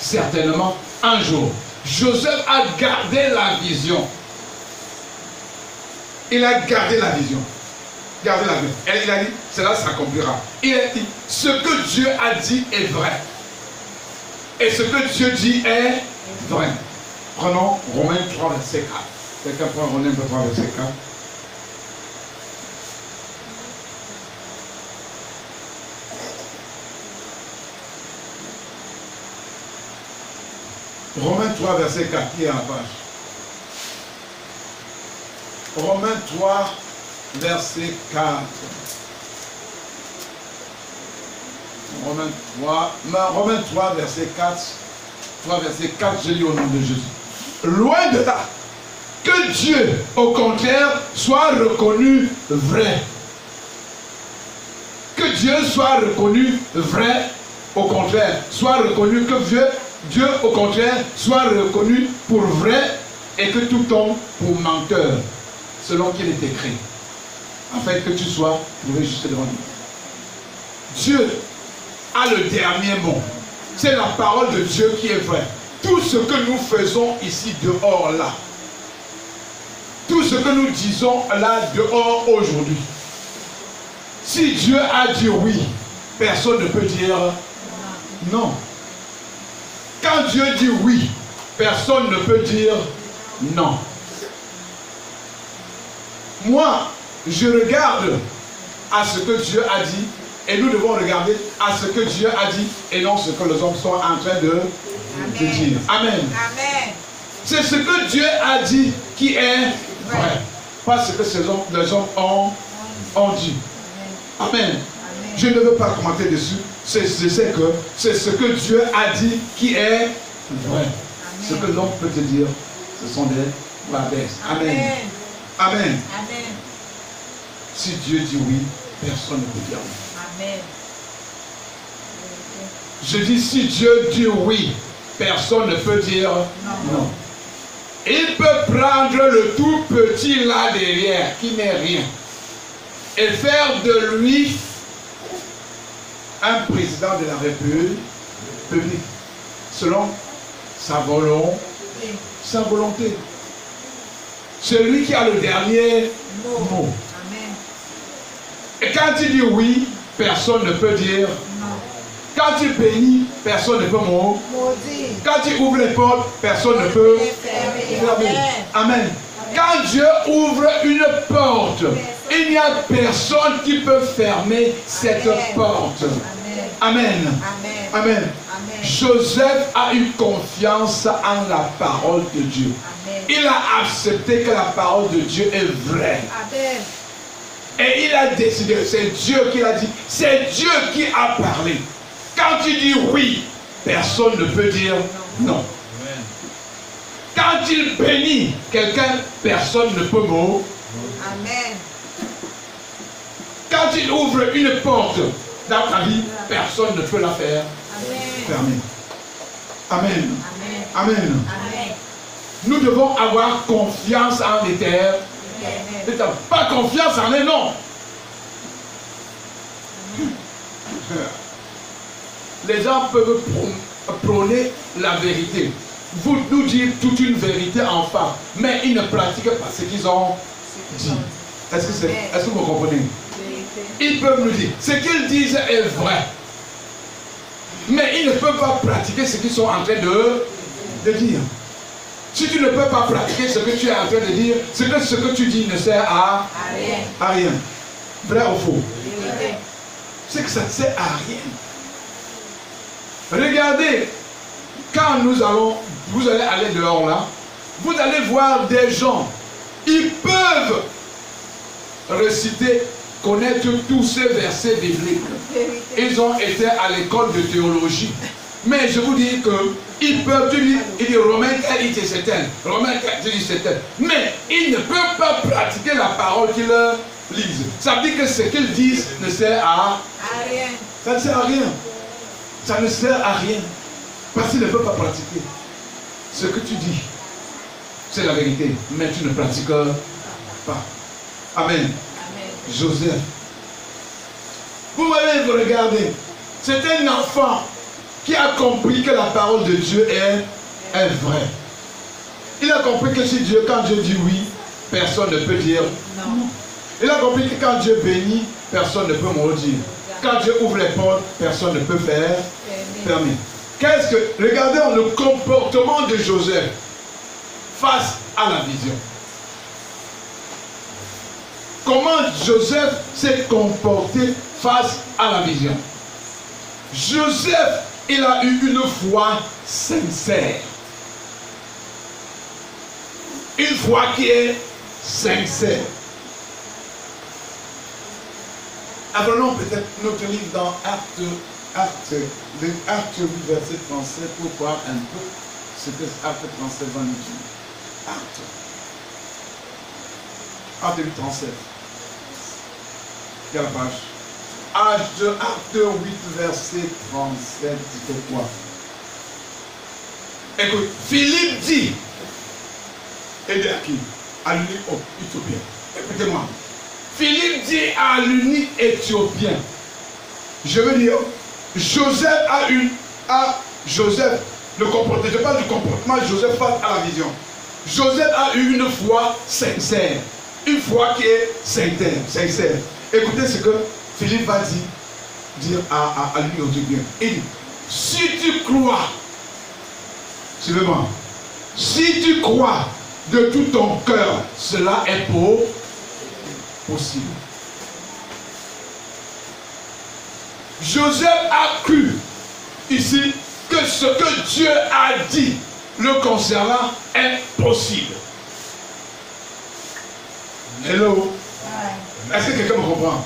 certainement un jour. Joseph a gardé la vision. Il a gardé la vision. Gardez la vision. Et il a dit, cela s'accomplira. Il a dit, ce que Dieu a dit est vrai. Et ce que Dieu dit est vrai. Prenons Romains 3, verset 4. Quelqu'un prend Romains 3, verset 4. Romains 3, verset 4, qui est à la page. Romains 3, verset 4. Romains 3, verset 4. 3, verset 4, je lis au nom de Jésus. Loin de là, que Dieu, au contraire, soit reconnu vrai. Que Dieu soit reconnu vrai, au contraire, soit reconnu que Dieu, au contraire, soit reconnu pour vrai et que tout homme pour menteur, selon qu'il est écrit, afin que tu sois trouvé juste devant lui. Dieu a le dernier mot. C'est la parole de Dieu qui est vraie. Tout ce que nous faisons ici dehors là, tout ce que nous disons là dehors aujourd'hui, si Dieu a dit oui, personne ne peut dire non. Quand Dieu dit oui, personne ne peut dire non. Moi, je regarde à ce que Dieu a dit et nous devons regarder à ce que Dieu a dit et non ce que les hommes sont en train de dire. Amen. Amen. C'est ce que Dieu a dit qui est vrai. Pas ce que les hommes ont dit. Amen. Amen. Je ne veux pas commenter dessus. Je sais que c'est ce que Dieu a dit qui est vrai. Amen. Ce que l'homme peut te dire, ce sont des babaisses. Amen. Amen. Amen. Amen. Si Dieu dit oui, personne ne peut dire oui. Amen. Je dis si Dieu dit oui, personne ne peut dire non. Il peut prendre le tout petit là derrière, qui n'est rien, et faire de lui un président de la République, selon sa volonté. C'est lui qui a le dernier mot. Amen. Et quand il dit oui, personne ne peut dire non. Quand il bénit, personne ne peut maudire. Quand il ouvre les portes, personne ne peut fermer. Amen. Quand Dieu ouvre une porte, il n'y a personne qui peut fermer cette porte. Amen. Amen. Joseph a eu confiance en la parole de Dieu. Il a accepté que la parole de Dieu est vraie. Et il a décidé, c'est Dieu qui l'a dit, c'est Dieu qui a parlé. Quand il dit oui, personne ne peut dire non. Quand il bénit quelqu'un, personne ne peut mourir. Amen. Quand il ouvre une porte dans ta vie, personne ne peut la faire fermer. Amen. Amen. Amen. Nous devons avoir confiance en l'Éternel. Pas confiance en les noms. Les gens peuvent prôner la vérité, vous nous dire toute une vérité en face, mais ils ne pratiquent pas ce qu'ils ont dit. Est-ce que vous comprenez? Ils peuvent nous dire, ce qu'ils disent est vrai, mais ils ne peuvent pas pratiquer ce qu'ils sont en train de dire. Si tu ne peux pas pratiquer ce que tu es en train de dire, c'est que ce que tu dis ne sert à rien. Vrai ou faux? C'est que ça ne sert à rien. Regardez, quand vous allez aller dehors là, vous allez voir des gens, ils peuvent réciter, connaître tous ces versets bibliques. Ils ont été à l'école de théologie. Mais je vous dis que ils peuvent, il dit Romains 4, il dit c'est tel. Romains 4, il dit c'est tel. Mais ils ne peuvent pas pratiquer la parole qu'ils lisent. Ça veut dire que ce qu'ils disent ne sert à rien. Ça ne sert à rien. Ça ne sert à rien. Parce qu'ils ne peuvent pas pratiquer. Ce que tu dis, c'est la vérité. Mais tu ne pratiques pas. Amen. Amen. Joseph. Vous allez vous regarder. C'est un enfant qui a compris que la parole de Dieu est vraie. Il a compris que si Dieu, quand Dieu dit oui, personne ne peut dire non. Il a compris que quand Dieu bénit, personne ne peut maudire. Quand Dieu ouvre les portes, personne ne peut faire fermer. Regardez le comportement de Joseph face à la vision. Comment Joseph s'est comporté face à la vision. Joseph, il a eu une foi sincère. Une foi qui est sincère. Apprenons peut-être notre livre dans Actes 8, verset 37, pour voir un peu ce que Acte 37 va nous dire. Acte 8, 37. Quelle page? Acte 8, verset 37, dit quoi? Écoute, Philippe dit, et à qui? À l'unique Éthiopien. Écoutez-moi. Philippe dit à l'unique Éthiopien, je veux dire, Joseph Joseph, le comportement, je parle du comportement de Joseph face à la vision. Joseph a eu une foi sincère, une foi qui est sincère. Écoutez ce que Philippe va dire à l'unique Éthiopien. Il dit, si tu crois, suivez-moi, si tu crois de tout ton cœur, cela est possible. Joseph a cru ici que ce que Dieu a dit le concernant est possible. Hello? Est-ce que quelqu'un me comprend?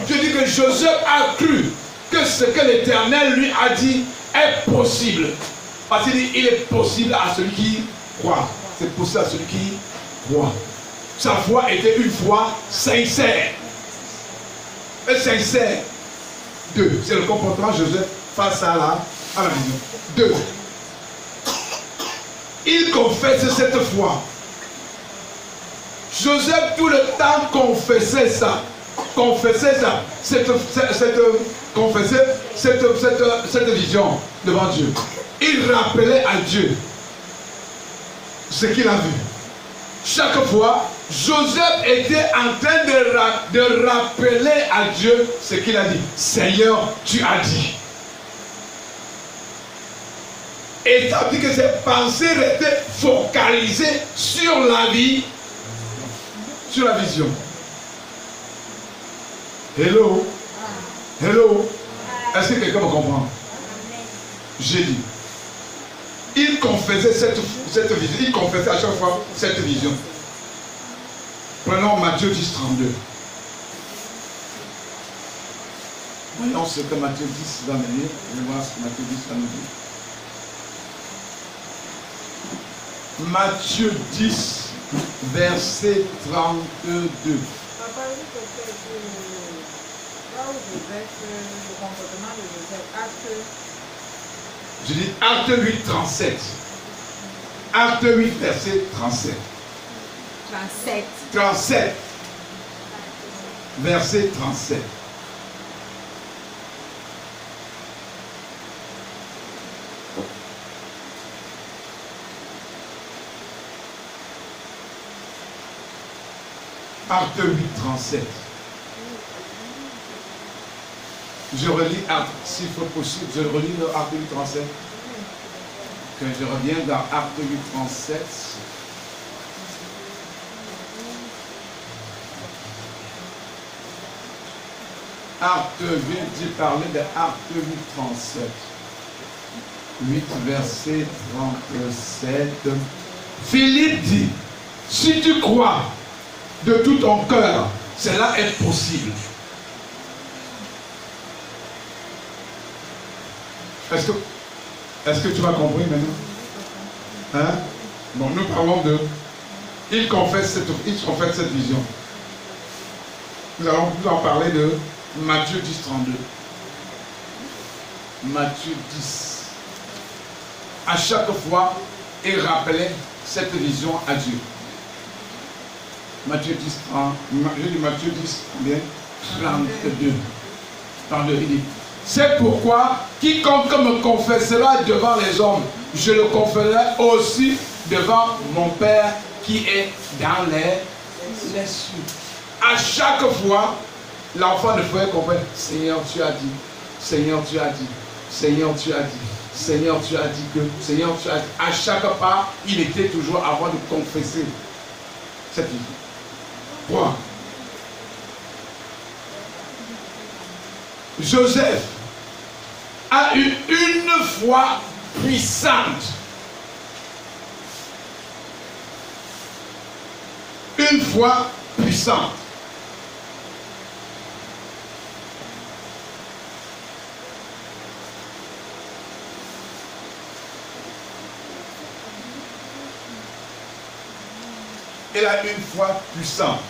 Je dis que Joseph a cru que ce que l'Éternel lui a dit est possible. Parce qu'il dit, il est possible à celui qui croit. C'est possible à celui qui croit. Sa foi était une foi sincère. Et sincère. 2. C'est le comportement de Joseph face à la vision. 2. Il confesse cette foi. Joseph tout le temps confessait ça. Cette vision devant Dieu. Il rappelait à Dieu ce qu'il a vu. Chaque fois, Joseph était en train de rappeler à Dieu ce qu'il a dit. Seigneur, tu as dit. Et ça veut dire que ses pensées étaient focalisées sur la vie, sur la vision. Hello? Hello? Est-ce que quelqu'un me comprend? J'ai dit. Il confessait cette vision. Il confessait à chaque fois cette vision. Prenons Matthieu 10, 32. Voyons ce que Matthieu 10 va nous dire. Je vais voir ce que Matthieu 10 va nous dire. Matthieu 10, verset 32. Papa, là où je vais le comportement de Joseph, je dis Acte 8, 37. Acte 8, verset 37. 37. Verset 37. Acte 8, 37. Je relis Acte, s'il faut possible, je relis le Acte 8, 37. Que je reviens dans Acte 8, 37. Acte 8, j'ai parlé de Acte 8, 37. 8, verset 37. Philippe dit, si tu crois de tout ton cœur, cela est possible. Est-ce que tu m'as compris maintenant? Hein? Bon, nous parlons de... Il confesse cette vision. Nous allons en parler de Matthieu 10, 32. Matthieu 10. À chaque fois, il rappelait cette vision à Dieu. Matthieu 10, 30. Je dis Matthieu 10, combien? 32. 32, il dit. C'est pourquoi quiconque me confessera devant les hommes, je le confesserai aussi devant mon Père qui est dans les cieux. À chaque fois, l'enfant ne pouvait comprendre. Seigneur, tu as dit. Seigneur, tu as dit. Seigneur, tu as dit. Seigneur, tu as dit que. Seigneur, tu as dit. À chaque pas, il était toujours avant de confesser cette vie. Pourquoi? Joseph a eu une foi puissante. une foi puissante. Il a une foi puissante.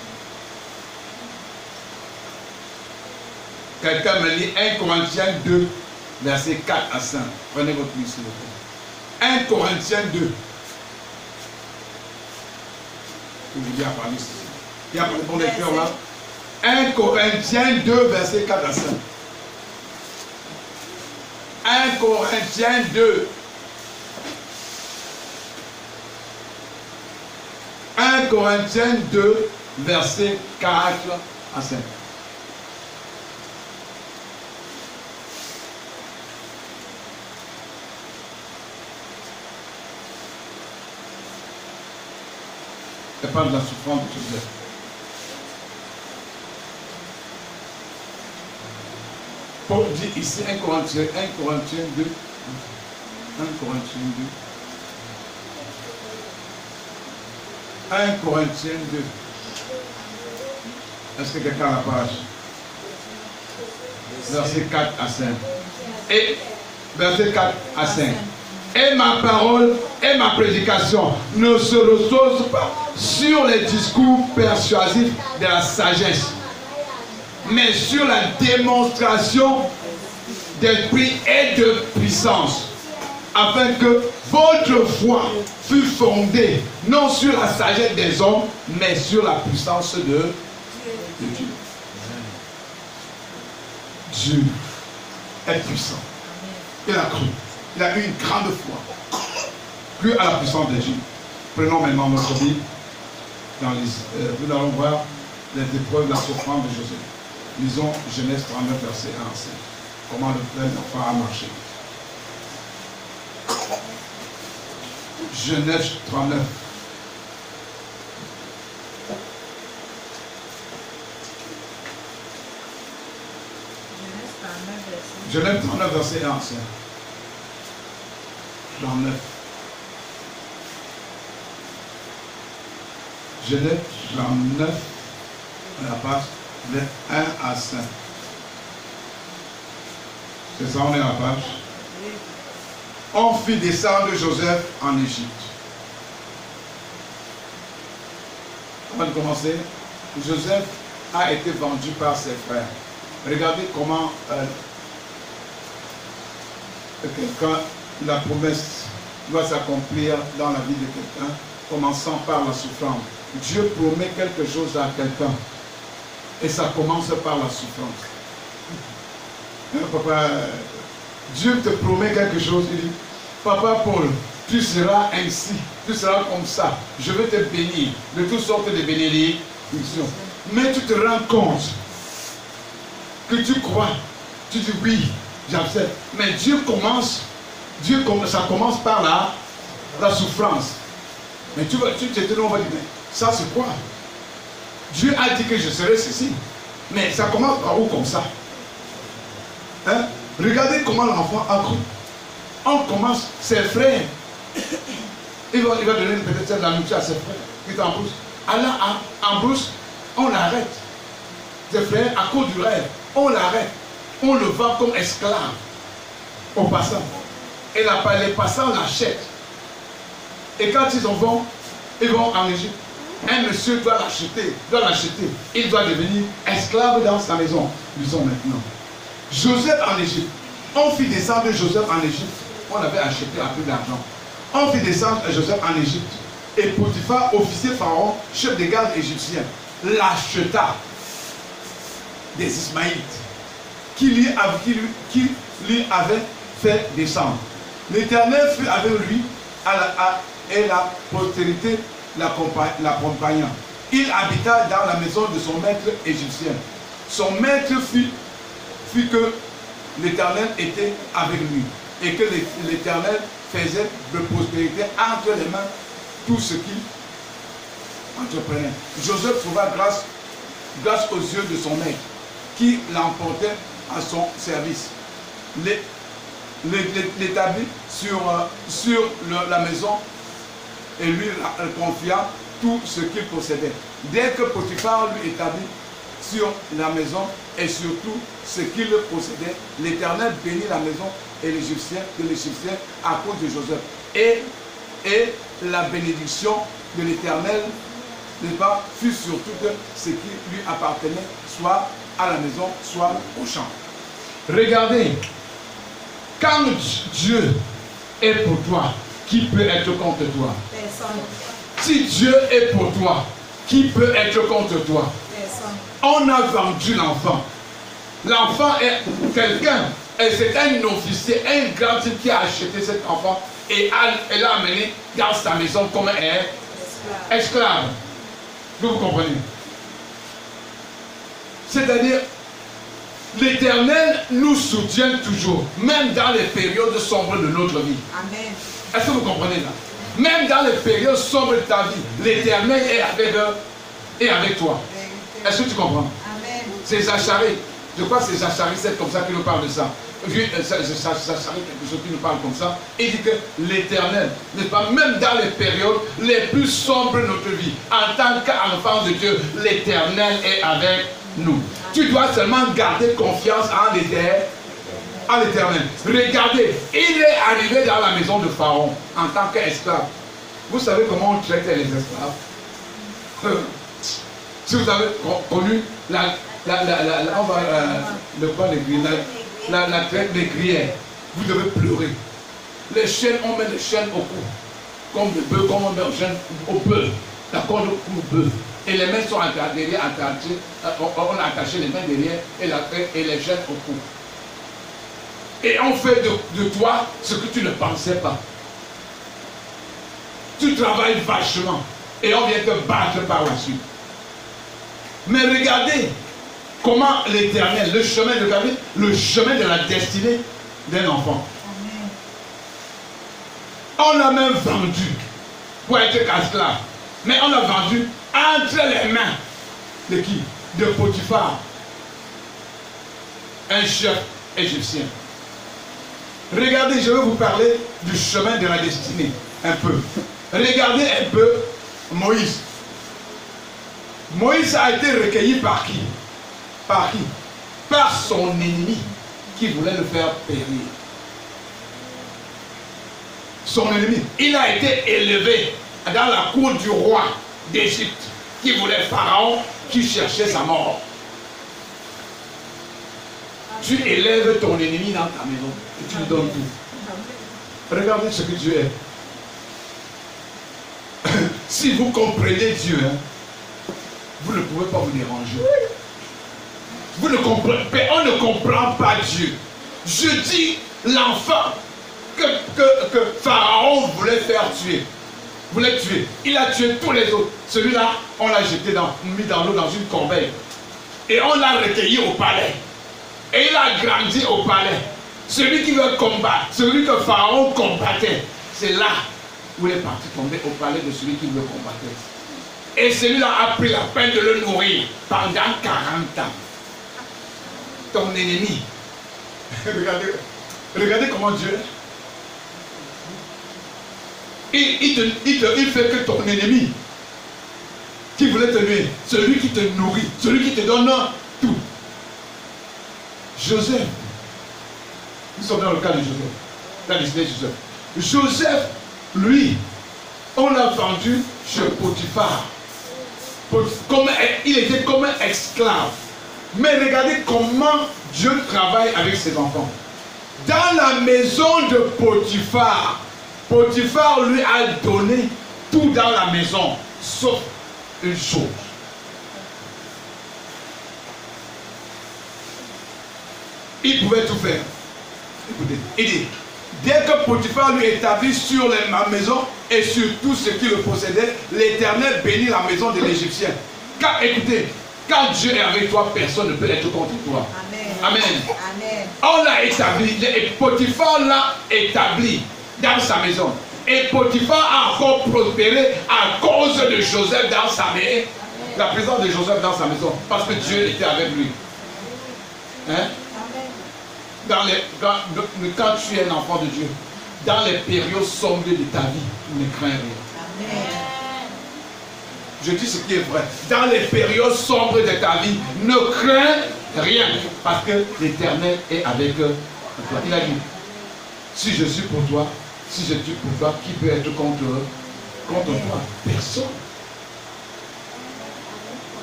Quelqu'un me lit 1 Corinthiens 2, versets 4 à 5. Prenez votre livre, s'il vous plaît. 1 Corinthiens 2. Il y a parlé ici. Il y a parlé bon lecteur là. 1 Corinthiens 2, versets 4 à 5. 1 Corinthiens 2. 1 Corinthiens 2, versets 4 à 5. Elle parle de la souffrance de Joseph. Paul dit ici 1 Corinthiens 2. 1 Corinthiens 2. Est-ce que quelqu'un a la page? Verset 4 à 5. Et verset 4 à 5. Et ma parole et ma prédication ne se reposent pas sur les discours persuasifs de la sagesse, mais sur la démonstration d'esprit et de puissance, afin que votre foi fût fondée non sur la sagesse des hommes, mais sur la puissance de Dieu. Dieu est puissant. Il a cru. Il a eu une grande foi. Plus à la puissance de Dieu. Prenons maintenant notre Bible. Nous allons voir les épreuves de la souffrance de Joseph. Lisons Genèse 39, verset 1 à 5. Comment le frère d'enfant a marché. Genèse 39. Genèse 39, verset 1 à 5. 39. Genèse 39, à la page 1 à 5. C'est ça, on est à la page. On fit descendre Joseph en Égypte. Avant de commencer, Joseph a été vendu par ses frères. Regardez comment quelqu'un, la promesse doit s'accomplir dans la vie de quelqu'un, commençant par la souffrance. Dieu promet quelque chose à quelqu'un et ça commence par la souffrance. Papa, Dieu te promet quelque chose, il dit, Papa Paul, tu seras ainsi, tu seras comme ça, je vais te bénir de toutes sortes de bénédictions. Mais tu te rends compte que tu crois, tu dis oui, j'accepte. Mais ça commence par la souffrance. Mais tu te dis, on va dire, mais ça c'est quoi? Dieu a dit que je serai ceci. Mais ça commence par où comme ça? Hein? Regardez comment l'enfant a cru. On commence, ses frères, il va donner peut-être la nourriture à ses frères qui sont en brousse. Alors en brousse, on l'arrête. Ses frères, à cause du rêve, on l'arrête. On le vend comme esclave aux passants. Et les passants l'achètent. Et quand ils vont en Égypte, un monsieur doit l'acheter. Il doit devenir esclave dans sa maison. Lisons maintenant. Joseph en Égypte. On fit descendre Joseph en Égypte. On avait acheté un peu d'argent. On fit descendre Joseph en Égypte. Et Potiphar, officier pharaon, chef des gardes égyptiens, l'acheta des Ismaélites qui lui avait fait descendre. L'Éternel fut avec lui et la postérité l'accompagnant. Il habita dans la maison de son maître égyptien. Son maître fut que l'Éternel était avec lui et que l'Éternel faisait de prospérité entre les mains tout ce qu'il entreprenait. Joseph trouva grâce aux yeux de son maître qui l'emportait à son service. L'établit sur la maison et lui confia tout ce qu'il possédait. Dès que Potiphar lui établit sur la maison et sur tout ce qu'il possédait, l'Éternel bénit la maison et l'Égyptien à cause de Joseph. Et la bénédiction de l'Éternel, n'est-ce pas, fut sur tout ce qui lui appartenait, soit à la maison, soit au champ. Regardez, quand Dieu est pour toi, qui peut être contre toi? Personne. Si Dieu est pour toi, qui peut être contre toi? Personne. On a vendu l'enfant. L'enfant est quelqu'un, et c'est un officier, un grand type qui a acheté cet enfant et l'a amené dans sa maison comme un esclave. Vous comprenez? C'est-à-dire, l'Éternel nous soutient toujours, même dans les périodes sombres de notre vie. Amen. Est-ce que vous comprenez là? Même dans les périodes sombres de ta vie, l'Éternel est avec eux et avec toi. Est-ce que tu comprends? Amen. C'est Zacharie. Je crois que c'est Zacharie, c'est comme ça qu'il nous parle de ça. Zacharie, quelque chose qui nous parle comme ça. Il dit que l'Éternel, n'est-ce pas, même dans les périodes les plus sombres de notre vie, en tant qu'enfant de Dieu, l'Éternel est avec nous. Tu dois seulement garder confiance en l'Éternel. Regardez, il est arrivé dans la maison de Pharaon en tant qu'esclave. Vous savez comment on traite les esclaves? Si vous avez connu la traite négrière, vous devez pleurer. Les chaînes, on met les chaînes au cou, comme le bœuf, comme on met les chaînes au bœuf, d'accord, au bœuf. Et les mains sont derrière, on a attaché les mains derrière et les chaînes au cou. Et on fait de toi ce que tu ne pensais pas. Tu travailles vachement et on vient te battre par la suite. Mais regardez comment l'Éternel, le chemin de la destinée d'un enfant. On l'a même vendu pour être esclave. Mais on l'a vendu entre les mains de qui? De Potiphar, un chef égyptien. Regardez, je vais vous parler du chemin de la destinée, un peu. Regardez un peu Moïse. Moïse a été recueilli par qui? Par qui? Par son ennemi qui voulait le faire périr. Son ennemi. Il a été élevé dans la cour du roi d'Égypte qui voulait Pharaon, qui cherchait sa mort. Tu élèves ton ennemi dans ta maison et tu lui donnes tout. Regardez ce que Dieu est. Si vous comprenez Dieu, hein, vous ne pouvez pas vous déranger. Vous ne comprenez pas, on ne comprend pas Dieu. Je dis l'enfant que Pharaon voulait faire tuer. Voulait tuer. Il a tué tous les autres. Celui-là, on l'a jeté mis dans l'eau dans une corbeille. Et on l'a recueilli au palais. Et il a grandi au palais. Celui qui veut combattre, celui que Pharaon combattait, c'est là où il est parti tomber au palais de celui qui le combattait. Et celui-là a pris la peine de le nourrir pendant 40 ans. Ton ennemi. Regardez comment Dieu est. Il fait que ton ennemi qui voulait te nuire, celui qui te nourrit, celui qui te donne tout. Joseph, nous sommes dans le cas de Joseph, la destinée de Joseph. Joseph, lui, on l'a vendu chez Potiphar. Il était comme un esclave. Mais regardez comment Dieu travaille avec ses enfants. Dans la maison de Potiphar, Potiphar lui a donné tout dans la maison, sauf une chose. Il pouvait tout faire. Écoutez, il dit, dès que Potiphar lui établit sur ma maison et sur tout ce qu'il possédait, l'Éternel bénit la maison de l'Égyptien. Car écoutez, quand Dieu est avec toi, personne ne peut être contre toi. Amen. Amen. Amen. On l'a établi, et Potiphar l'a établi dans sa maison. Et Potiphar a encore prospéré à cause de Joseph dans sa maison. La présence de Joseph dans sa maison. Parce que Dieu était avec lui. Hein? Quand tu es un enfant de Dieu, dans les périodes sombres de ta vie, ne crains rien. je dis ce qui est vrai. Dans les périodes sombres de ta vie, ne crains rien, parce que l'Éternel est avec toi. Il a dit, si je suis pour toi, si je suis pour toi, qui peut être contre toi? Personne.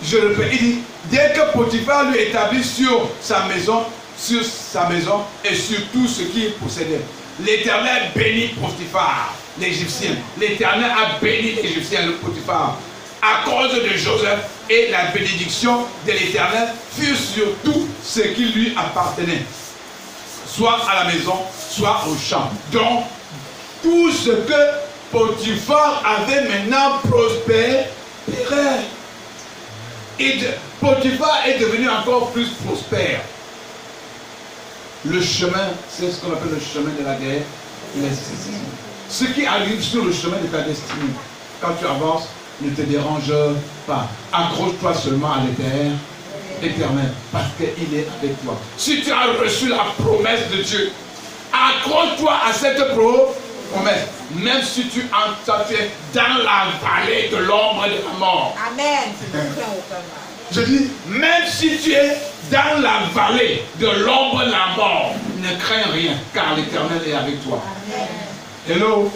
Je le fais. Il dit, dès que Potiphar lui établit sur sa maison et sur tout ce qu'il possédait, l'Éternel bénit Potiphar, l'Égyptien. L'Éternel a béni l'Égyptien, le Potiphar, à cause de Joseph, et la bénédiction de l'Éternel fut sur tout ce qui lui appartenait, soit à la maison, soit au champ. Donc, tout ce que Potiphar avait maintenant prospéré. Et Potiphar est devenu encore plus prospère. Le chemin, c'est ce qu'on appelle le chemin de la guerre. Ce qui arrive sur le chemin de ta destinée, quand tu avances, ne te dérange pas. Accroche-toi seulement à l'Éternel, parce qu'il est avec toi. Si tu as reçu la promesse de Dieu, accroche-toi à cette promesse. Même si tu es dans la vallée de l'ombre de la mort. Amen. Je dis, même si tu es dans la vallée de l'ombre de la mort, ne crains rien, car l'Éternel est avec toi. Amen. Hello.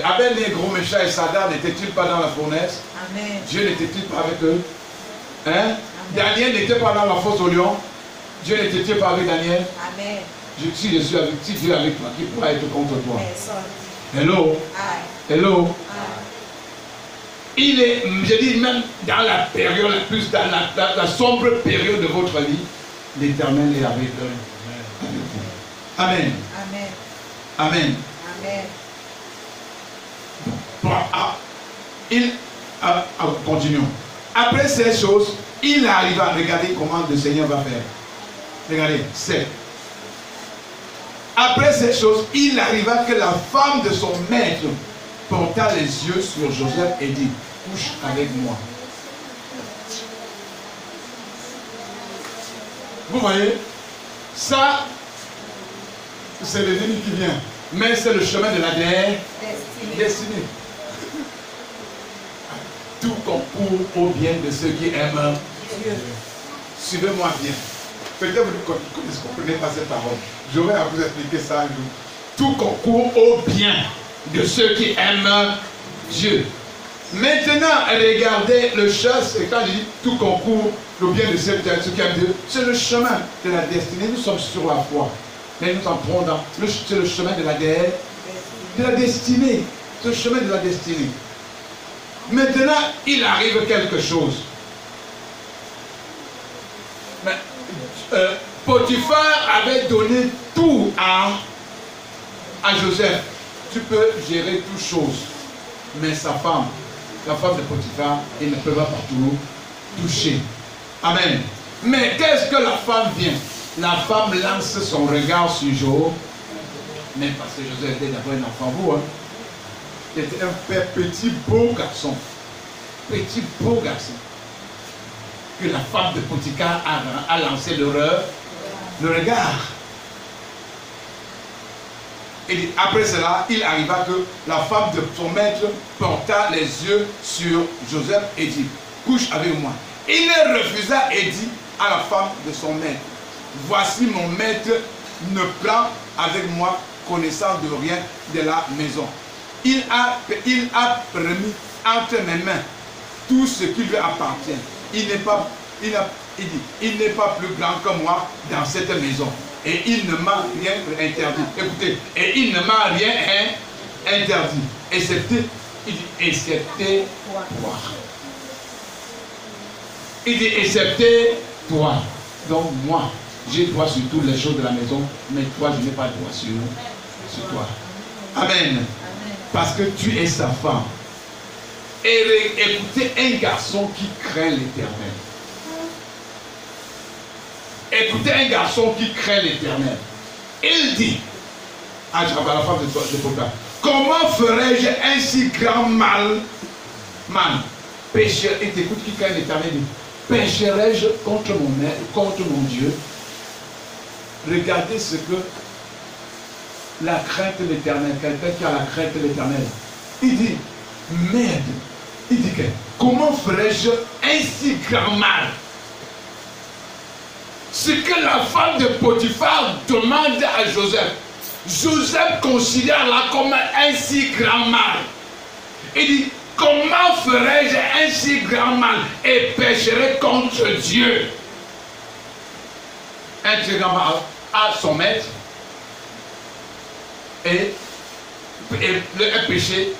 Abel, Négro, Mécha et Sadar n'étaient-ils pas dans la fournaise? Amen. Dieu n'était-il pas avec eux? Hein? Daniel n'était pas dans la fosse au lion? Dieu n'était-il pas avec Daniel? Amen. Si je suis avec, si Dieu est avec toi, qui pourra être contre toi? Personne. Hello. Hello. Il est, je dis, même dans la période la plus, dans la sombre période de votre vie, l'Éternel est avec eux. Amen. Amen. Amen. Amen. Continuons. Après ces choses, il arriva. Regardez comment le Seigneur va faire. Regardez, c'est. Après ces choses, il arriva que la femme de son maître porta les yeux sur Joseph et dit, couche avec moi. Vous voyez, ça, c'est l'ennemi qui vient. Mais c'est le chemin de la destinée. Tout concourt au bien de ceux qui aiment Dieu. Suivez-moi bien. Peut-être vous ne comprenez pas cette parole. J'aurais à vous expliquer ça un jour. Tout concourt au bien de ceux qui aiment Dieu. Maintenant, regardez le chasse, et quand je dis tout concourt au bien de ceux qui aiment Dieu, c'est le chemin de la destinée. Nous sommes sur la foi. Mais nous entrons dans c'est le chemin de la destinée. C'est le chemin de la destinée. Maintenant, il arrive quelque chose. Mais, Potiphar avait donné tout à Joseph. Tu peux gérer toutes choses. Mais sa femme, la femme de Potiphar, il ne peut pas tout toucher. Amen. Mais qu'est-ce que la femme vient? La femme lance son regard sur Job. Mais parce que Joseph était d'abord un enfant beau. Hein. Il était un petit beau garçon. Petit beau garçon. Que la femme de Potiphar a lancé le regard. Et après cela, il arriva que la femme de son maître porta les yeux sur Joseph et dit, couche avec moi. Il refusa et dit à la femme de son maître, voici mon maître ne prend avec moi connaissance de rien de la maison. Il a remis entre mes mains tout ce qui lui appartient. Il n'est pas plus grand que moi dans cette maison. Et il ne m'a rien interdit. Écoutez, et il ne m'a rien interdit. Excepté toi. Il dit, excepté toi. Donc moi, j'ai droit sur toutes les choses de la maison, mais toi, je n'ai pas droit sur toi. Amen. Parce que tu es sa femme. Et écoutez, un garçon qui craint l'Éternel. Écoutez, un garçon qui craint l'Éternel. Il dit à la femme de Potiphar, comment ferais-je un si grand mal? Péché, et t'écoute qui craint l'Éternel. Pécherai-je contre mon Dieu? Regardez ce que la crainte de l'Éternel, quelqu'un qui a la crainte de l'Éternel, il dit, m'aide Il dit que, comment ferais-je un si grand mal? Ce que la femme de Potiphar demande à Joseph, Joseph considère là comme un si grand mal. Il dit, comment ferais-je un si grand mal et pécherais contre Dieu? Un si grand mal à son maître et un péché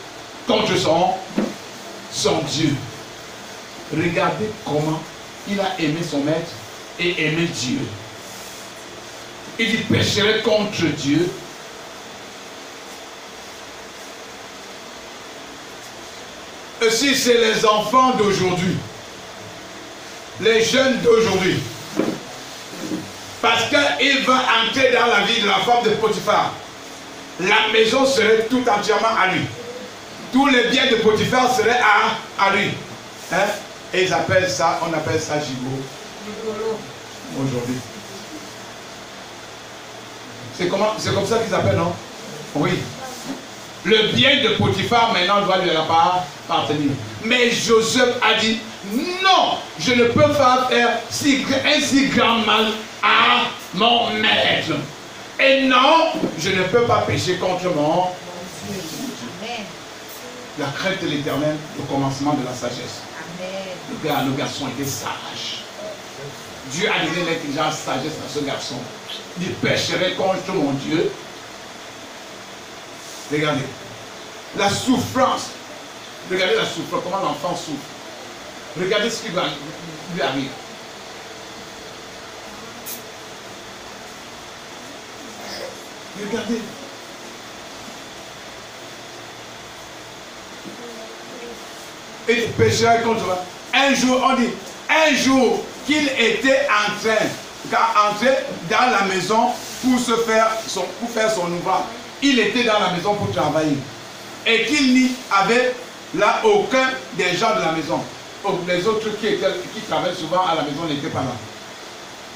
contre son Dieu. Regardez comment il a aimé son maître et aimé Dieu. Il dit pécherait contre Dieu. Et si c'est les enfants d'aujourd'hui, les jeunes d'aujourd'hui, parce qu'il va entrer dans la vie de la femme de Potiphar, la maison serait tout entièrement à lui. Tous les biens de Potiphar seraient à lui. Hein? Et ils appellent ça, on appelle ça gigolo. Aujourd'hui. C'est comme ça qu'ils appellent, non? Oui. Le bien de Potiphar maintenant doit lui appartenir. Mais Joseph a dit, non, je ne peux pas faire un si grand mal à mon maître. Et non, je ne peux pas pécher contre mon Dieu. La crainte de l'Éternel, le commencement de la sagesse. Amen. Le garçon était sage. Dieu a donné l'intelligence, sagesse à ce garçon. Il pécherait contre mon Dieu. Regardez. La souffrance. Regardez la souffrance. Comment l'enfant souffre. Regardez ce qui lui arrive. Regardez. Et il pécherait contre moi. Un jour, on dit, un jour qu'il était entré dans la maison pour faire son ouvrage. Il était dans la maison pour travailler. Et qu'il n'y avait là aucun des gens de la maison. Les autres qui travaillent souvent à la maison n'étaient pas là.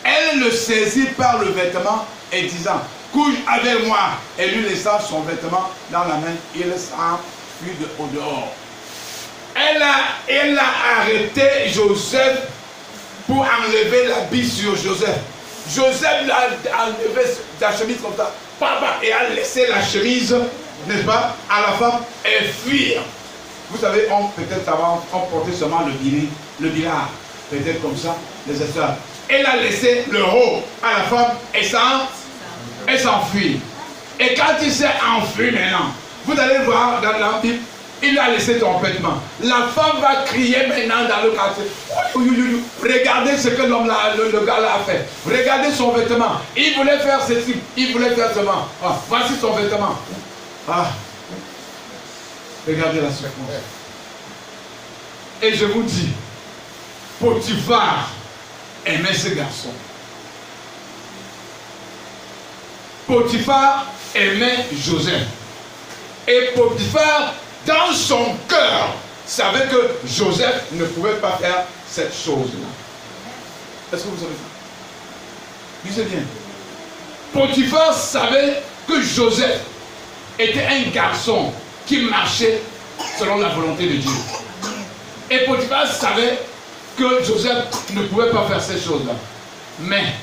Elle le saisit par le vêtement et disant, couche avec moi. Et lui laissant son vêtement dans la main, il s'enfuit au dehors. Elle a arrêté Joseph pour enlever l'habit sur Joseph. Joseph l'a enlevé la chemise comme ça. Papa, et a laissé la chemise, n'est-ce pas, à la femme et fuir. Vous savez, peut-être avant, on portait seulement le billard. Peut-être comme ça, les esclaves. Elle a laissé le haut à la femme et s'enfuit. Et quand il s'est enfui maintenant, vous allez voir dans la Bible, il a laissé complètement. La femme va crier maintenant dans le quartier. Regardez ce que l'homme là, le gars là a fait. Regardez son vêtement. Il voulait faire ceci. Il voulait faire seulement. Ah, voici son vêtement. Ah. Regardez la circonstance. Et je vous dis, Potiphar aimait ce garçon. Potiphar aimait Joseph. Et Potiphar, dans son cœur, savait que Joseph ne pouvait pas faire cette chose-là. Est-ce que vous savez ça? Lisez bien. Potiphar savait que Joseph était un garçon qui marchait selon la volonté de Dieu. Et Potiphar savait que Joseph ne pouvait pas faire ces choses-là. Mais,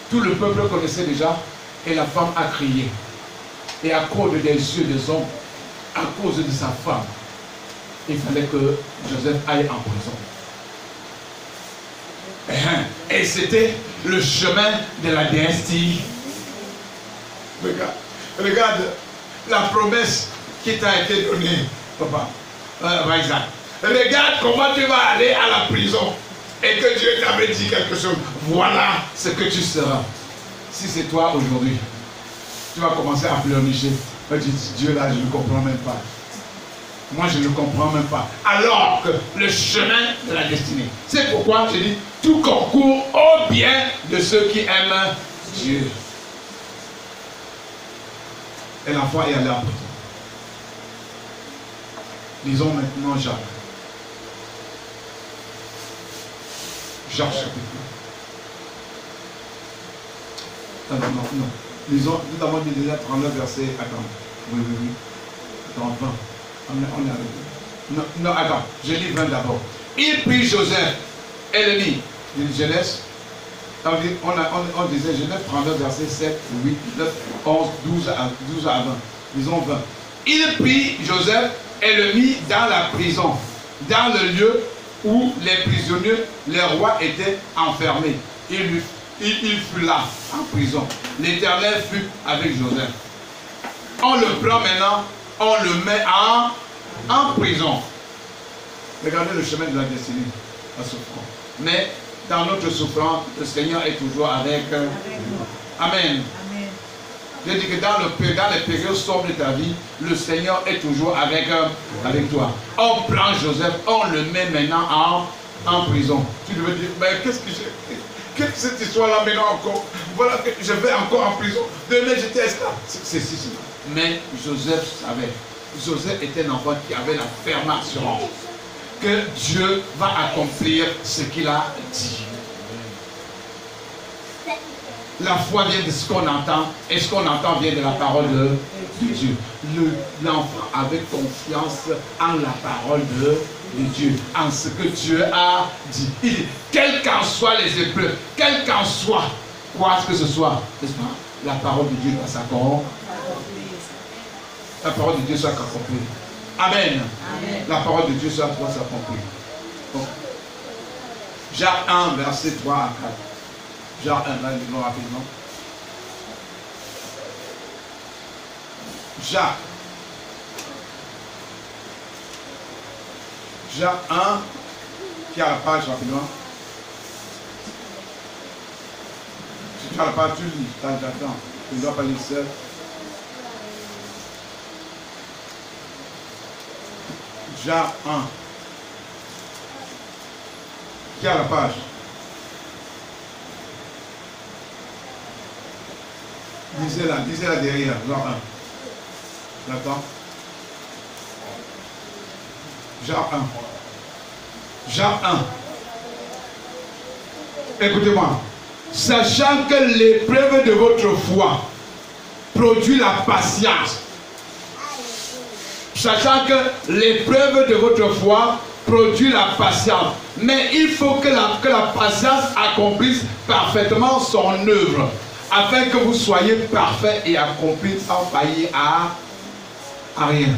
tout le peuple connaissait déjà et la femme a crié. Et à cause des yeux des hommes, à cause de sa femme, il fallait que Joseph aille en prison. Et c'était le chemin de la destinée. Regarde la promesse qui t'a été donnée, papa. Isaac. Regarde comment tu vas aller à la prison et que Dieu t'avait dit quelque chose. Voilà ce que tu seras. Si c'est toi aujourd'hui, tu vas commencer à pleurnicher. Tu dis, Dieu là, je ne comprends même pas. Moi, je ne comprends même pas. Alors que le chemin de la destinée. C'est pourquoi je dis, tout concourt au bien de ceux qui aiment Dieu. Et la foi est allée en prison. Lisons maintenant Jacques. Jacques chapitre. Non. Lisons, nous avons dit déjà 39 versets. Attends. Oui. Attends, 20. On est arrivé. Non, attends, je lis 20 d'abord. Il prit Joseph et le mit. Genèse. On disait Genèse 39, verset 7, 8, 9, 11, 12 à 20. Disons 20. Il prit Joseph et le mit dans la prison, dans le lieu où les prisonniers, les rois étaient enfermés. Il fut là, en prison. L'Éternel fut avec Joseph. On le prend maintenant, on le met en prison. Regardez le chemin de la destinée, la souffrance. Mais dans notre souffrance, le Seigneur est toujours avec nous. Amen. Amen. Je dis que dans les périodes sombres de ta vie, le Seigneur est toujours avec toi. On prend Joseph, on le met maintenant en prison. Tu devais dire, mais qu'est-ce que cette histoire-là maintenant encore? Voilà que je vais encore en prison. Demain j'étais esclave. C'est si. Mais Joseph savait. Joseph était un enfant qui avait la ferme assurance que Dieu va accomplir ce qu'il a dit. La foi vient de ce qu'on entend, et ce qu'on entend vient de la parole de Dieu. L'enfant avait confiance en la parole de Dieu, en ce que Dieu a dit. Quelles qu'en soient les épreuves, quel qu'en soit, quoi que ce soit, n'est-ce pas? La parole de Dieu doit s'accomplir. La parole de Dieu soit accomplie. Amen. Amen. La parole de Dieu doit s'accomplir. Jacques 1, verset 3 à 4. Jacques 1, là, disons rapidement. Jacques 1, qui a la page rapidement. Si tu as la page, tu lis. T'attends. Tu ne dois pas lire seul. Jacques 1. Qui a la page? Lisez-la derrière, Jean 1. J'attends. Jean 1. Jean 1. Écoutez-moi. Sachant que l'épreuve de votre foi produit la patience. Sachant que l'épreuve de votre foi produit la patience. Mais il faut que la patience accomplisse parfaitement son œuvre, afin que vous soyez parfaits et accomplis sans faillir à rien.